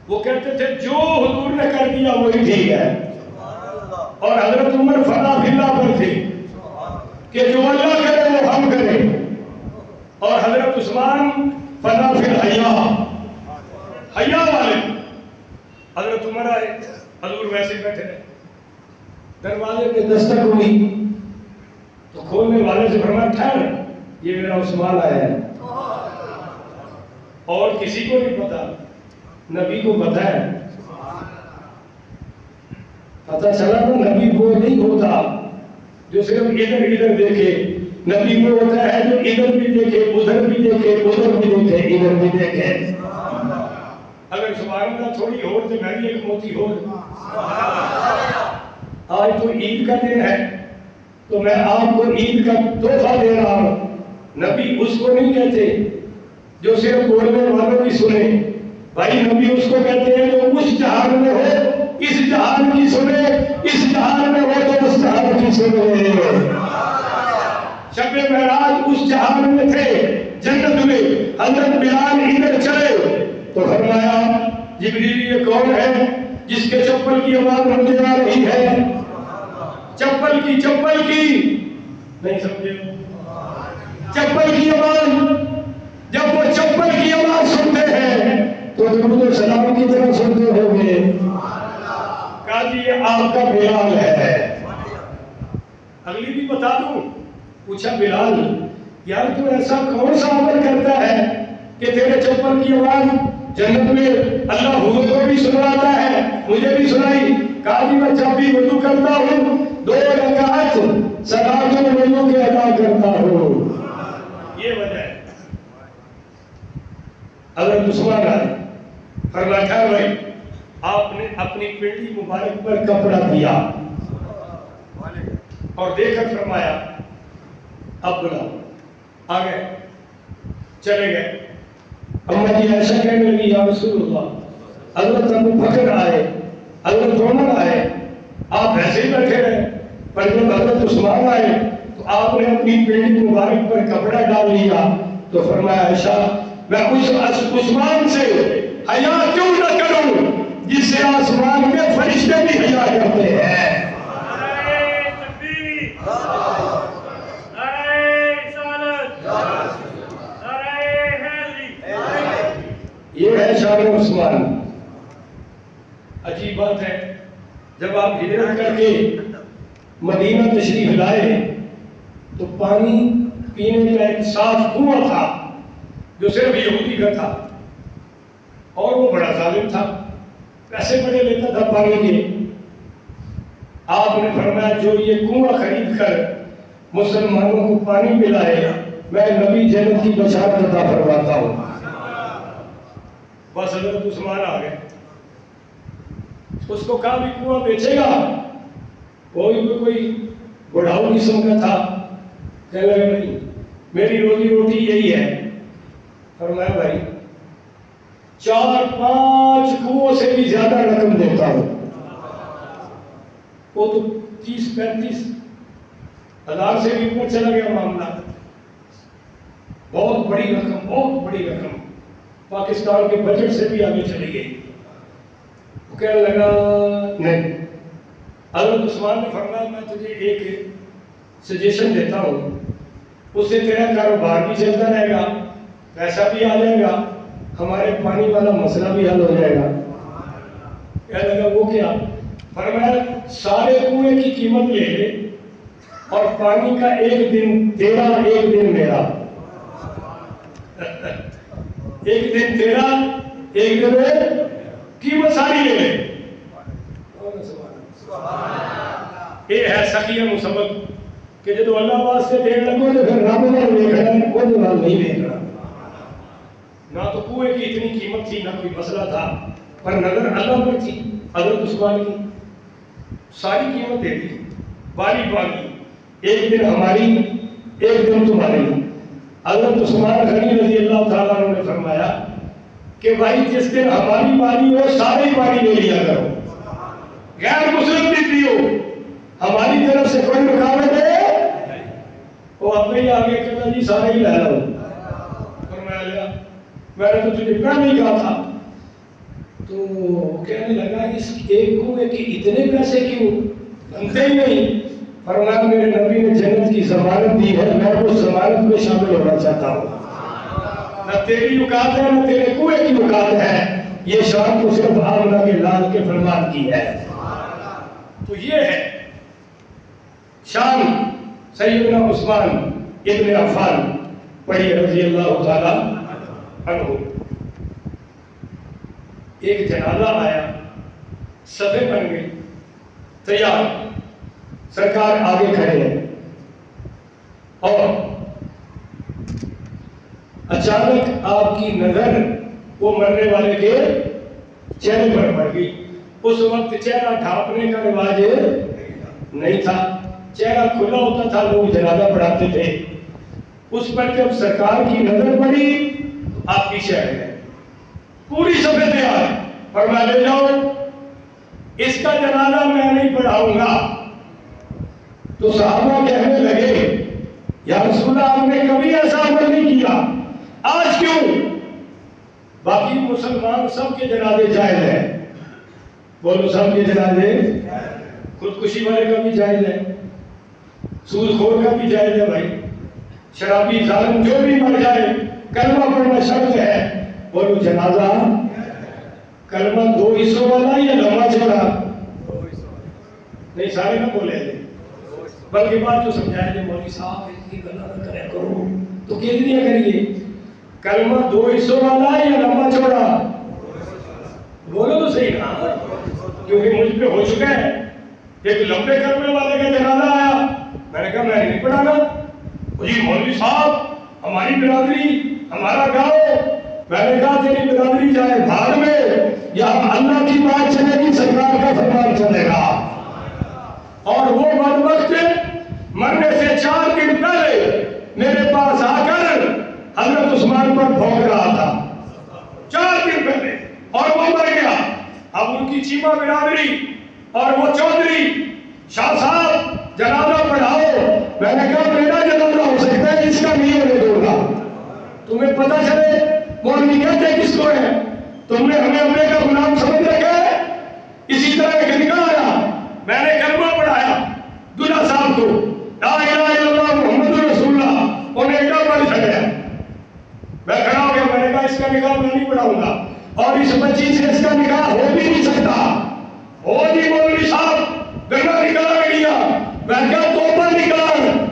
وہ کہتے تھے جو حضور نے کر دیا وہی ٹھیک ہے، اور حضرت عمر فنا فی اللہ پر تھے کہ جو اللہ کرے وہ ہم کریں، اور حضرت عثمان فنا فی الحیا، حیا والے۔ حضرت عمر آئے، حضور ویسے بیٹھے رہے، دروازے پہ دستک ہوئی تو کھولنے والے سے فرمایا ٹھہر، یہ میرا عثمان آیا ہے، اور کسی کو نہیں پتا، نبی کو پتا ہے۔ پتا چلا تو نبی وہ نہیں ہوتا جو صرف ادھر ادھر دیکھے، نبی وہ ہوتا ہے جو ادھر بھی دیکھے، ادھر بھی دیکھے، ادھر بھی دیکھے، ادھر بھی دیکھے۔ اگر سبحان اللہ تھوڑی اور تو میں بھی ایک موتی ہو۔ آج تو عید کا دن ہے تو میں آپ کو عید کا تحفہ دے رہا ہوں۔ نبی اس کو نہیں کہتے جو صرف بولنے والوں کی سنے، بھائی نبی اس کو کہتے ہیں جو اس جہان میں ہو اس جہان کی سنے، اس جہان میں ہو تو اس جہان کی سنے۔ شب معراج اس جہان میں تھے، جنت میں، حضرت بلال ادھر چلے تو فرمایا جبریل یہ کون ہے جس کے چپل کی آواز مجھے آ رہی ہے؟ چپل کی نہیں سمجھے، چپل کی آواز، جب وہ چپل کی آواز سنتے ہیں تو درود و سلام کی طرح سنتے ہوں گے۔ کہا جی یہ آپ کا بلال ہے۔ اگلی بھی بتا دوں، پوچھا بلال یار تو ایسا کون سا عمل کرتا ہے کہ تیرے چپل کی آواز جنت میں اللہ حضور کو بھی سناتا ہے، مجھے بھی سنائی؟ کہا جی میں جب بھی وضو کرتا ہوں 2 رکعت صلاۃ الوضو کے ادا کرتا ہوں۔ یہ وجہ ہے۔ حضرت عثمان آئے، فرمایا بھائی آپ نے اپنی پنڈلی مبارک پر کپڑا دیا اور دے کر فرمایا اب بلاؤ۔ آ گئے، چلے گئے۔ اما جی ایسا کہنے لگی یا رسول اللہ، حضرت ابو بکر آئے، حضرت عمر آئے، آپ ایسے ہی بیٹھے رہے، پر جب حضرت عثمان آئے تو آپ نے اپنی پنڈلی مبارک پر کپڑا ڈال لیا۔ تو فرمایا عائشہ میں اس عثمان سے حیا کیوں نہ کروں جس سے آسمان میں فرشتے بھی حیا کرتے ہیں۔ نعرہ تکبیر، نعرہ رسالت، شان عثمان. عجیب بات ہے، جب آپ ہجرت کر کے مدینہ تشریف لائے تو پانی پینے کا ایک صاف کنواں تھا جو صرف یہودی کا تھا، اور وہ بڑا ظالم تھا، پیسے بڑے لیتا تھا پانی کے. آپ نے فرمایا جو یہ کنواں خرید کر مسلمانوں کو پانی پلائے میں نبی جنت کی بشارت عطا فرماتا ہوں. بس حضرت عثمان آ گئے. اس کو کہا بھی کنواں بیچے گا؟ کوئی بڑھاؤ قسم کا تھا، کہنے لگا نہیں میری روزی روٹی یہی ہے. فرمایا بھائی 4-5 کنووں سے بھی زیادہ رقم دیتا ہوں. وہ تو 30-35 ہزار سے بھی اوپر چلا گیا معاملہ. بہت بڑی رقم، بہت بڑی رقم، پاکستان کے بجٹ سے بھی آگے چلی گئی. وہ کہنے لگا نہیں. حضرت عثمان نے فرمایا میں تجھے ایک سجیشن دیتا ہوں، اس سے تیرا کاروبار بھی چلتا رہے گا، پیسہ بھی آ جائے گا، ہمارے پانی والا مسئلہ بھی حل ہو جائے گا. کہنے لگا وہ کیا؟ فرمایا سارے کنویں کی قیمت لے لے اور پانی کا ایک دن تیرا ایک دن میرا. ایک دن تیرا ایک دن میں قیمت ساری لے لے. یہ ہے سخی مسبت کہ جب اللہ واسطے دین لگو تو پھر رب نے دیکھنا ہے، کوئی نال نہیں دیکھنا. نہ تو کنویں کی اتنی قیمت تھی، نہ کوئی مسئلہ تھا، پر نظر اللہ پر تھی. حضرت عثمان کی ساری قیمت دے دی، باری باری، ایک دن ہماری ایک دن تمہاری. حضرت عثمان غنی رضی اللہ تعالیٰ عنہ نے فرمایا کہ بھائی جس دن ہماری باری ہو ساری باری لے لیا کرو، غیر مسلم بھی پیو، ہماری طرف سے کوئی رکاوٹ ہے. وہ اپنے ہی آگے کہتا جی سارے ہی لے لو. فرمایا میں نے تو تجھے پہلے ہی کہا تھا. تو کہنے لگا اس ایک کنویں کے اتنے پیسے کیوں؟ بنتے ہی نہیں. فرمایا میرے نبی نے جنت کی ضمانت دی ہے، میں وہ ضمانت میں شامل ہونا چاہتا ہوں. نہ تیری اوقات ہے نہ تیرے کنویں کی اوقات ہے، یہ شان تو صرف آمنہ کے لال کے فرمان کی ہے. تو یہ ہے شان سیدنا عثمان ابن عفان پڑھی رضی اللہ تعالیٰ عنہ. ایک جنازہ آیا، صفے بن گئی، تیار، سرکار آگے کھڑے ہیں، اور اچانک آپ کی نظر وہ مرنے والے کے چہرے پر پڑ گئی. اس وقت چہرہ ڈھانپنے کا رواج نہیں تھا، چہرہ کھلا ہوتا تھا، لوگ جنازہ پڑھاتے تھے. اس پر جب سرکار کی نظر پڑی آپ پیچھے آ گئے، پوری صفحے تیار، اور میں لے جاؤ اس کا جنازہ میں نہیں پڑھاؤں گا. تو صحابہ کہنے لگے یا رسول اللہ آپ نے کبھی ایسا عمل نہیں کیا، آج کیوں؟ باقی مسلمان سب کے جنازے جائز ہیں. بولو سب کے جنازے، خودکشی والے کا بھی جائز ہے، سود خور کا بھی جائز ہے بھائی، شرابی ظالم جو بھی مر جائے کلمہ پڑھنا شرط ہے. بولو جنازہ کلمہ 2 حصوں والا یا لمبا چوڑا؟ نہیں سارے نہ بولے، بلکہ بات جو سمجھائے جائے مولوی صاحب اتنی گلا نہ کرے کرو تو کتنی کریے؟ کلمہ 2 حصوں والا یا لمبا چوڑا؟ بولو تو صحیح نا، کیونکہ مجھ پہ ہو چکا ہے. ایک لمبے کلمے والے کا جنازہ آیا، میں نے کہا میں نہیں پڑھانا. جی مولوی صاحب ہماری برادری ہمارا گاؤں. میں نے کہا تیری برادری جائے بھاگ میں، یہاں اللہ کی بات چلے گی، سرکار کا فرمان چلے گا. اور وہ بدبخت مرنے سے 4 دن پہلے میرے پاس آ کر حضرت عثمان پر بھونک رہا تھا، 4 دن پہلے، اور وہ مر گیا. اب ان کی چیمہ برادری اور وہ چودھری شاہ صاحب جنازہ پڑھاؤ. میں نے کہا میرا جنازہ ہو سکتا ہے، اس کا نہیں ہونے دوں گا. تمہیں پتہ چلے مولوی کہتے کس کو ہے؟ تم نے ہمیں اپنے کا غلام سمجھ رکھا ہے. اسی طرح ایک نکاح آیا، میں نے کلمہ پڑھایا دلہا صاحب کو، لا الہ الا اللہ محمد رسول اللہ، انہیں ایڈا پر چھڑیا. میں کھڑا ہو گیا، میں نے کہا اس کا نکاح میں نہیں پڑھاؤں گا. اور اس بچی سے اس کا نکاح ہو بھی نہیں سکتا. ہو جی مولوی صاحب گنگا نکلا گیا. میں کیا توبہ نکلا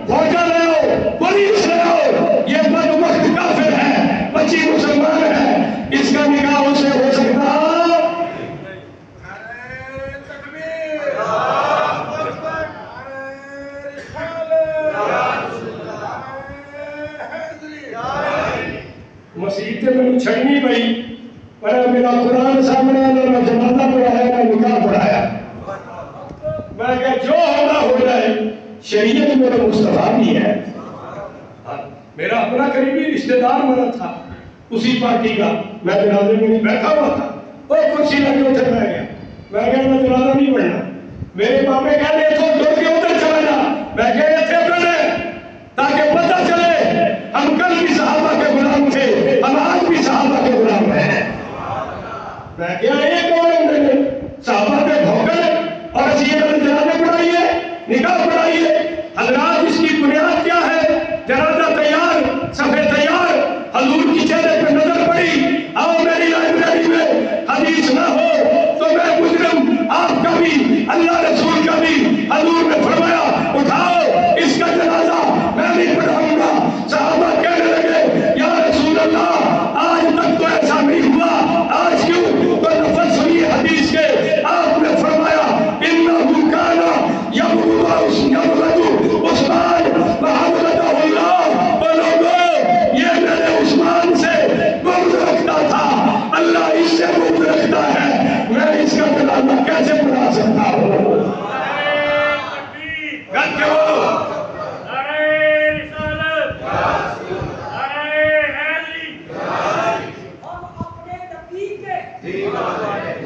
فوجا لے آؤ پولیس لے آؤ. یہ بدبخت کافر ہے بچی مسلمان ہے اس کا نکاح اسے ہو سکتا. مسیحتے میں چھڑنی پئی پر میرا قرآن سامنے میں جنازہ پڑھایا میں نکاح پڑھایا. میں کہا جو ہونا ہو جائے شریعت میرے مصطفیٰ بھی ہے. میرا اپنا قریبی رشتہ دار مرا تھا اسی پارٹی کا. میں جنازے میں بیٹھا ہوا تھا وہ کرسی لگے اتر رہ گیا. میں کہا میں جنازہ نہیں پڑھنا. میرے مامے کہہ رہے تو دوڑ کے ادھر چلا جا. میں کہہ رہے تھے پہلے تاکہ پتہ چلے ہم کل بھی صحابہ کے غلام تھے ہم آج بھی صحابہ کے غلام ہیں. میں کیا ایک اور صحابہ کے دھوکے اور اسی جنازے پڑھائیے نکاح پڑھائیے. حضرات اس کی بنیاد کیا ہے؟ جنازہ تیار صفحے تیار حضور کی چہرے پہ نظر پڑی. آؤ میری لائبریری میں حدیث نہ ہو تو میں مجرم آپ کا بھی اللہ رسول کا بھی. حضور نے فرمایا اٹھاؤ اس کا جنازہ میں نہیں پڑھاؤں گا. صحابہ کہنے لگے یا رسول اللہ آج تک تو ایسا نہیں ہوا آج کیوں؟ تو نفس ہوئی حدیث کے آپ نے فرمایا انہو کانا یبغض عثمان وحملتہ اللہ. بولو یہ میرے عثمان سے بغض رکھتا تھا اللہ اس سے بغض رکھتا ہے. میں اس کا جنازہ کیسے پڑھا سکتا ہوں؟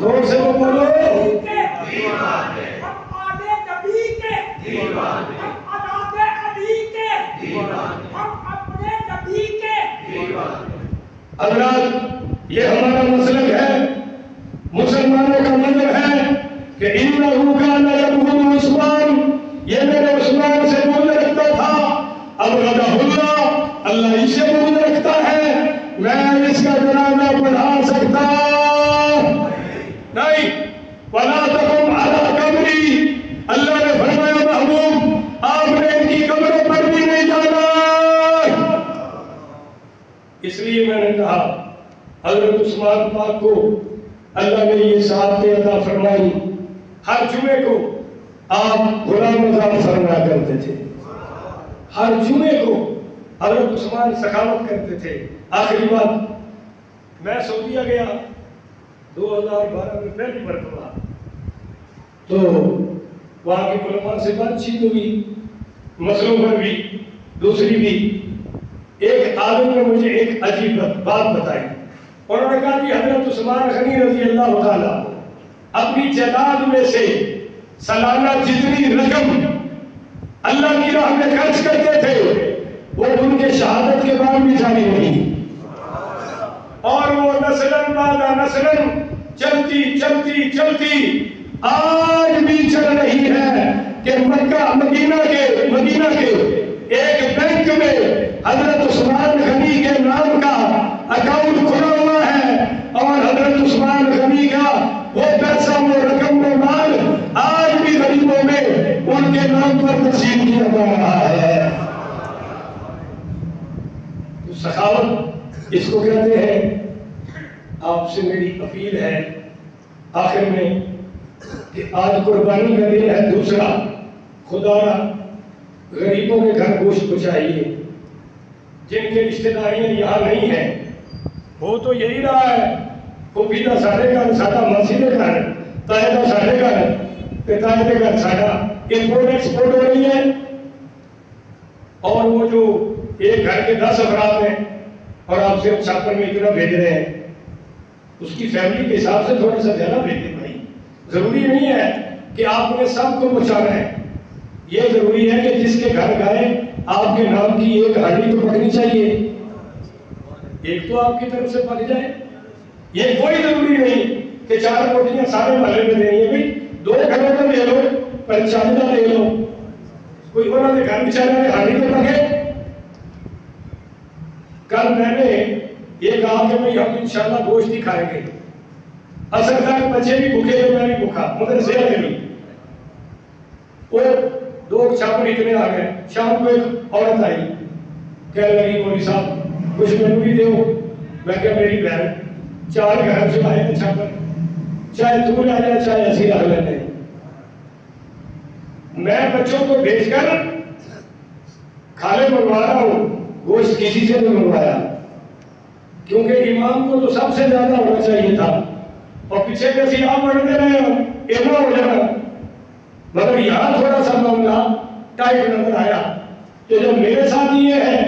زور سے بولو. حضرات یہ ہمارا مسلک ہے مسلمانوں کا مذہب ہے کہ انہو کان یبغض عثمان یہ میرے عثمان سے بغض رکھتا تھا. ابغضہ اللہ اللہ اس سے بغض رکھتا ہے. میں اس کا جنازہ پڑھا سکتا نہیں. ولا تقم علی قبری اللہ نے فرمایا محبوب آپ نے ان کی قبروں پر بھی نہیں جانا. اس لیے میں نے کہا حضرت عثمان پاک کو اللہ نے یہ سعادتیں عطا فرمائی. ہر جمعے کو آپ غلام اذان فرمایا کرتے تھے. ہر جمعے کو حضرت عثمان سخاوت کرتے تھے. آخری بات میں سعودیہ گیا 2012 میں پہلی مرتبہ تو وہاں کے علماء سے بات چیت ہوئی مسئلوں پر بھی دوسری بھی. ایک عالم نے مجھے ایک عجیب بات بتائی. انہوں نے کہا کہ حضرت عثمان غنی رضی اللہ تعالیٰ اپنی جائیداد میں سے سالانہ جتنی رقم اللہ کی راہ میں خرچ کرتے تھے وہ ان کے شہادت کے بعد بھی جاری نہیں اور وہ نسلاً بعد نسلاً چلتی چلتی چلتی آج بھی چل رہی ہے کہ مکہ مدینہ کے ایک بینک میں حضرت عثمان غنی کے نام کا اکاؤنٹ کھلا ہوا ہے اور حضرت عثمان غنی کا وہ پیسہ وہ رقم و مال آج بھی غریبوں میں ان کے نام پر تقسیم کیا جا رہا ہے. تو سخاوت اس کو کہتے ہیں. آپ سے میری اپیل ہے آخر میں کہ آج قربانی کا دن ہے. دوسرا خدا غریبوں کے گھر گوشت پہنچائیے. جن کے رشتہ داریاں یہاں نہیں ہیں وہ تو یہی رہا ہے پھوپھی دا ساڈے گھر ساڈا ماسی دے گھر تائے دا ساڈے گھر تے تائے دے گھر ساڈا امپورٹ ایکسپورٹ ہو رہی ہے. اور وہ جو ایک گھر کے 10 افراد ہیں اور آپ سے چھاپر میں اتنا بھیج رہے ہیں اس کی فیملی کے حساب سے تھوڑا سا زیادہ بھیجیں بھائی. ضروری نہیں ہے کہ آپ نے سب کو پہنچانا ہے. یہ ضروری ہے کہ جس کے گھر گئے آپ کے نام کی ایک ہڈی تو پکنی چاہیے. ایک تو آپ کی طرف سے پک جائے. یہ کوئی ضروری نہیں کہ 4 روٹیاں سارے محلے میں دینی ہے. بھائی 2 گھروں کا دے لو 50 دے لو. کوئی انہوں نے گھر بیچارے نے ہڈی تو پکے. کل میں نے یہ کہا کہ بھائی ہم انشاءاللہ گوشت ہی کھائیں گے اثر تک بچے بھی بھوکے تو میں بھی بھوکا، مدرسے والے بھی۔ اور دو چھاپر اتنے آ گئے، شام کو ایک عورت آئی، کہنے لگی مولوی صاحب کچھ مینو بھی دو۔ میں کہا میری بہن 4 گھر سے آئے چھاپر، چاہے تو لے جائے چاہے ایسی رکھ لیتے۔ میں بچوں کو بھیج کر کھانے منگوا رہا ہوں، گوشت کسی سے نہیں منگوایا، کیونکہ امام کو تو سب سے زیادہ ہونا چاہیے تھا، اور پیچھے کیسی آپ بڑھتے رہے اینا ہو جانا۔ مگر یہاں تھوڑا سا معاملہ ٹائٹ نظر آیا کہ جب میرے ساتھ یہ ہے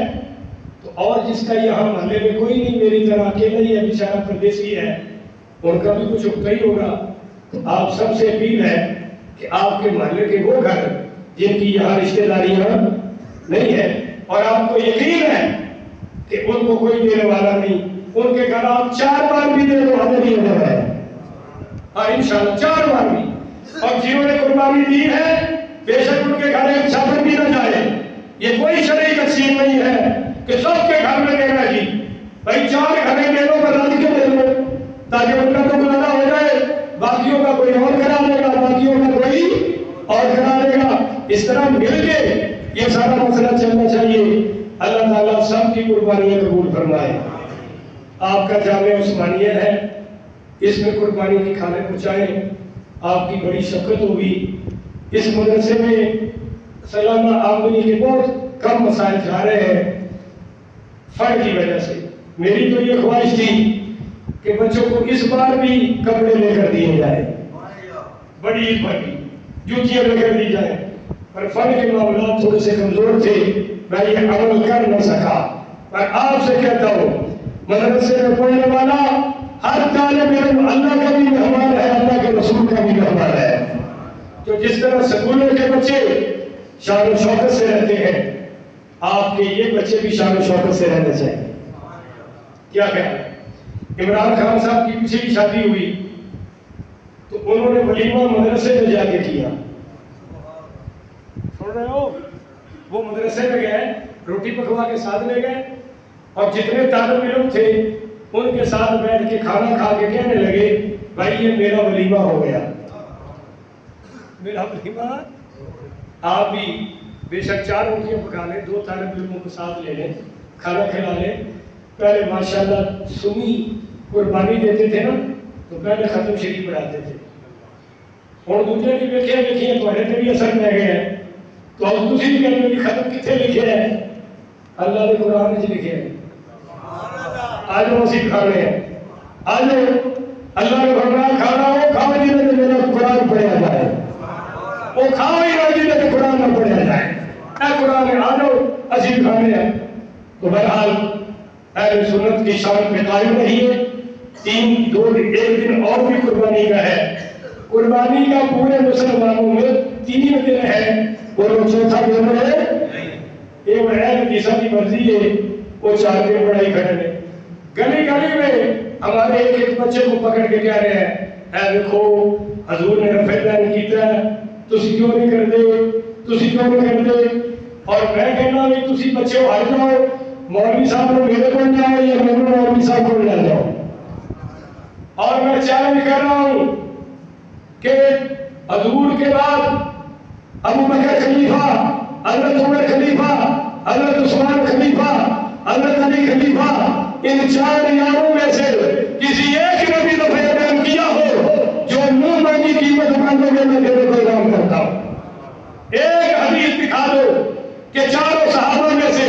تو اور جس کا یہاں محلے میں کوئی نہیں، میری طرح اکیلا ہی ہے، بیچارہ پردیسی ہے، ان کا بھی کچھ اٹھتا ہی ہوگا۔ تو آپ سب سے اپیل ہے کہ آپ کے محلے کے وہ گھر جن کی یہاں رشتہ داریاں نہیں ہے اور آپ کو یقین ہے کہ ان کو کوئی دینے والا نہیں، ان کے گھر آپ 4 بار بھی دے تو حضر ہی حضر ہے، اور انشاءاللہ 4 بار بھی۔ اور جنہوں نے قربانی دی ہے بے شک ان کے گھر ایک چھاپر بھی نہ جائے۔ یہ کوئی شرعی تقسیم نہیں ہے کہ سب کے گھر میں دینا جی بھائی 4 گھریں دے دو بتا کے دے دو تاکہ ان کا تو گزارا ہو جائے، باقیوں کا کوئی اور کرا دے گا، باقیوں کا کوئی اور کرا دے گا۔ اس طرح مل کے یہ سارا مسئلہ چلنا چاہیے۔ اللہ تعالیٰ سب کی قربانیاں قبول فرمائے۔ آپ کا جامعہ عثمانیہ ہے، اس میں قربانی کی کھانے پہنچائیں، آپ کی بڑی شفقت ہوگی۔ اس مدرسے میں سالانہ آمدنی کے بہت کم مسائل جا رہے ہیں فنڈ کی وجہ سے۔ میری تو یہ خواہش تھی کہ بچوں کو اس بار بھی کپڑے لے کر دیے جائیں، بڑی عید پر بھی جوتیاں لے کر دی جائیں، پر فنڈ کے معاملات تھوڑے سے کمزور تھے، میں یہ عمل کر نہ سکا۔ پر آپ سے کہتا ہوں مدرسے میں پڑھنے والا ہر طالب علم اللہ کا بھی مہمان ہے، اللہ کے رسول کا بھی مہمان ہے۔ تو جس طرح سکولوں کے بچے شان و شوکت سے رہتے ہیں، آپ کے یہ بچے بھی شان و شوکت سے رہنے چاہیے۔ کیا کہتے ہیں، عمران خان صاحب کی پیچھے کی شادی ہوئی تو انہوں نے ولیمہ مدرسے میں جا کے کیا، سن رہے ہو؟ وہ مدرسے میں گئے، روٹی پکوا کے ساتھ لے گئے، اور جتنے طالب علم تھے ان کے ساتھ بیٹھ کے کھانا کھا کے کہنے لگے بھائی یہ میرا ولیمہ ہو گیا، میرا ولیمہ۔ آپ بھی بے شک 4 روٹیاں پکا لیں، 2 طالب علموں کو ساتھ لے لیں، کھانا کھلا لیں۔ پہلے ماشاءاللہ سنی قربانی دیتے تھے نا تو پہلے ختم شریف پڑھاتے تھے، اور دوسرے بھی دیکھیں تھوڑے سے بھی اثر میں گئے ہیں، تو اب دوسری بھی کہتے ہیں ختم کتنے لکھے ہیں؟ اللہ نے قرآن میں لکھے ہیں۔ آج مسیح کھانے ہیں، آج اللہ نے فرمایا کھانا ہو کھاؤ جنہیں تو میرا قرآن پڑھا جائے، وہ کھاؤ ہی نہ جنہیں تو قرآن نہ پڑھا جائے۔ اے قرآن آ جاؤ عزیز کھانے ہیں۔ تو بہرحال اہل سنت کی شان پہ قائم رہیے۔ 1 دن اور بھی قربانی کا ہے، قربانی کا پورے مسلمانوں میں 3 دن ہے، اور وہ 4تھا دن ہے یہ وحید جیسا کی مرضی ہے، وہ 4 دن پڑھائی کھڑے ہیں۔ گلی گلی میں ہمارے ایک بچے کو پکڑ کے کہہ رہے ہیں اے دیکھو حضور نے رفع دین کیتا ہے، تسی کیوں نہیں کرتے، تسی کیوں نہیں کرتے؟ اور میں کہنا بھی تسی بچے ہٹ جاؤ، مولوی صاحب نے میرے کو جاؤ یا میں مولوی صاحب کو لے جاؤ۔ اور میں چیلنج کر رہا ہوں کہ حضور کے بعد ابو بکر خلیفہ، حضرت عمر خلیفہ، حضرت عثمان خلیفہ، حضرت علی خلیفہ، ان 4 یاروں میں سے کسی ایک نے بھی رفع دین کیا ہو جو منہ مانگی قیمت مانگو گے میں دینے کو اعلان کرتا ہوں۔ ایک حدیث دکھا دو کہ 4 صحابہ میں سے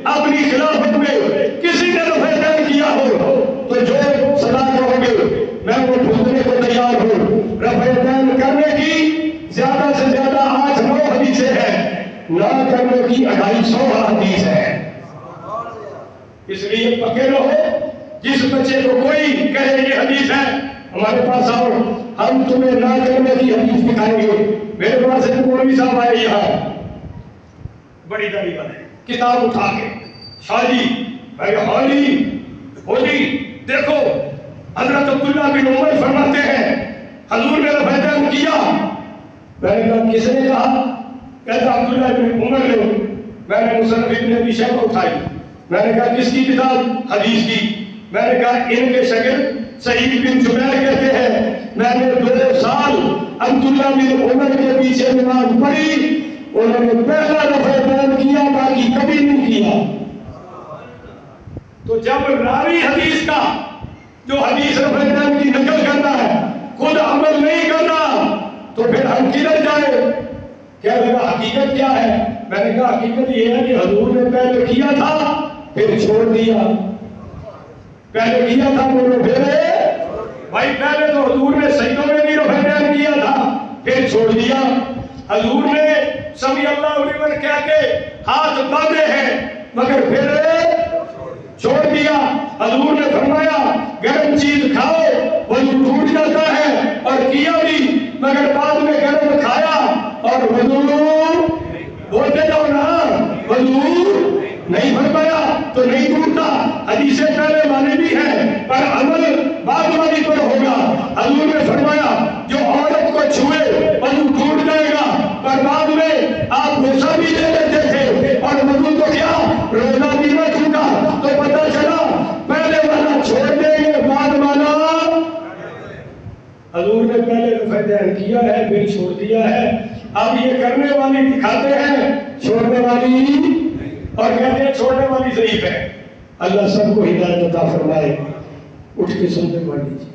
اپنی خلافت میں کسی نے رفع دین کیا ہو تو جو صدا کہو گے میں وہ ڈھونڈنے کو تیار ہوں۔ رفع دین کرنے کی زیادہ سے زیادہ 8-9 حدیثیں ہیں، نہ کرنے کی 250 حدیث ہے۔ اس لیے پکے رہو، جس بچے کو کوئی کہے یہ حدیث ہے ہمارے پاس آؤ، ہم تمہیں نہ کرنے کی حدیث دکھائیں گے۔ میرے پاس ایک مولوی صاحب آئے یہاں، بڑی داڑھی والے، کتاب اٹھا کے شاہ جی میں ہاں جی دیکھو حضرت عبداللہ بن عمر فرماتے ہیں حضور نے رفع دین کیا۔ میں نے کہا کس نے کہا؟ کہتا عبداللہ بن عمر نے۔ میں نے مصنف ابن ابی شیبہ اٹھائی، میں نے کہا کس کی کتاب؟ حدیث کی۔ میں نے کہا ان کے شاگرد سعید بن جبیر کہتے ہیں میں نے 2 سال عبداللہ بن عمر کے پیچھے نماز پڑھی، انہوں نے پہلا دفعہ بیان کیا، باقی کبھی نہیں کیا۔ تو جب راوی حدیث کا جو حدیث رفع دین کی نقل کرتا ہے خود عمل نہیں کرنا تو پھر ہم کدھر جائے؟ کیا لگا حقیقت کیا ہے؟ میں نے کہا حقیقت یہ ہے کہ حضور نے پہلے کیا تھا پھر چھوڑ دیا، پہلے کیا تھا بولو پھر بھائی پہلے تو حضور نے سجدوں میں بھی رفع دین کیا تھا پھر چھوڑ دیا۔ حضور نے سمیع اللہ لمن کہہ کے ہاتھ باندھے ہیں مگر پھر چھوڑ دیا۔ حضور نے فرمایا گرم چیز کھاؤ وضو ٹوٹ جاتا ہے، اور کیا بھی مگر بعد میں گرم کھایا اور وضو بولتے جاؤ نا وضو نہیں فرمایا تو نہیں ٹوٹتا۔ حدیثیں پہلے والے بھی ہیں پر عمل بعد والی پر ہوگا۔ حضور نے فرمایا جو عورت کو چھوئے وضو ٹوٹ جائے گا، پر بعد میں آپ غصہ بھی لے لیتے تھے اور وضو تو کیا روزہ بھی نہ ٹوٹا، تو پتہ چلا پہلے والا چھوڑ دیں گے بعد والا۔ حضور نے پہلے رفع دین کیا ہے پھر چھوڑ دیا ہے، اب یہ کرنے والی دکھاتے ہیں چھوڑنے والی، اور کہتے ہیں چھوڑنے والی ضعیف ہے۔ اللہ سب کو ہدایت عطا فرمائے۔ اٹھ کے سنتے پڑھ لیجیے۔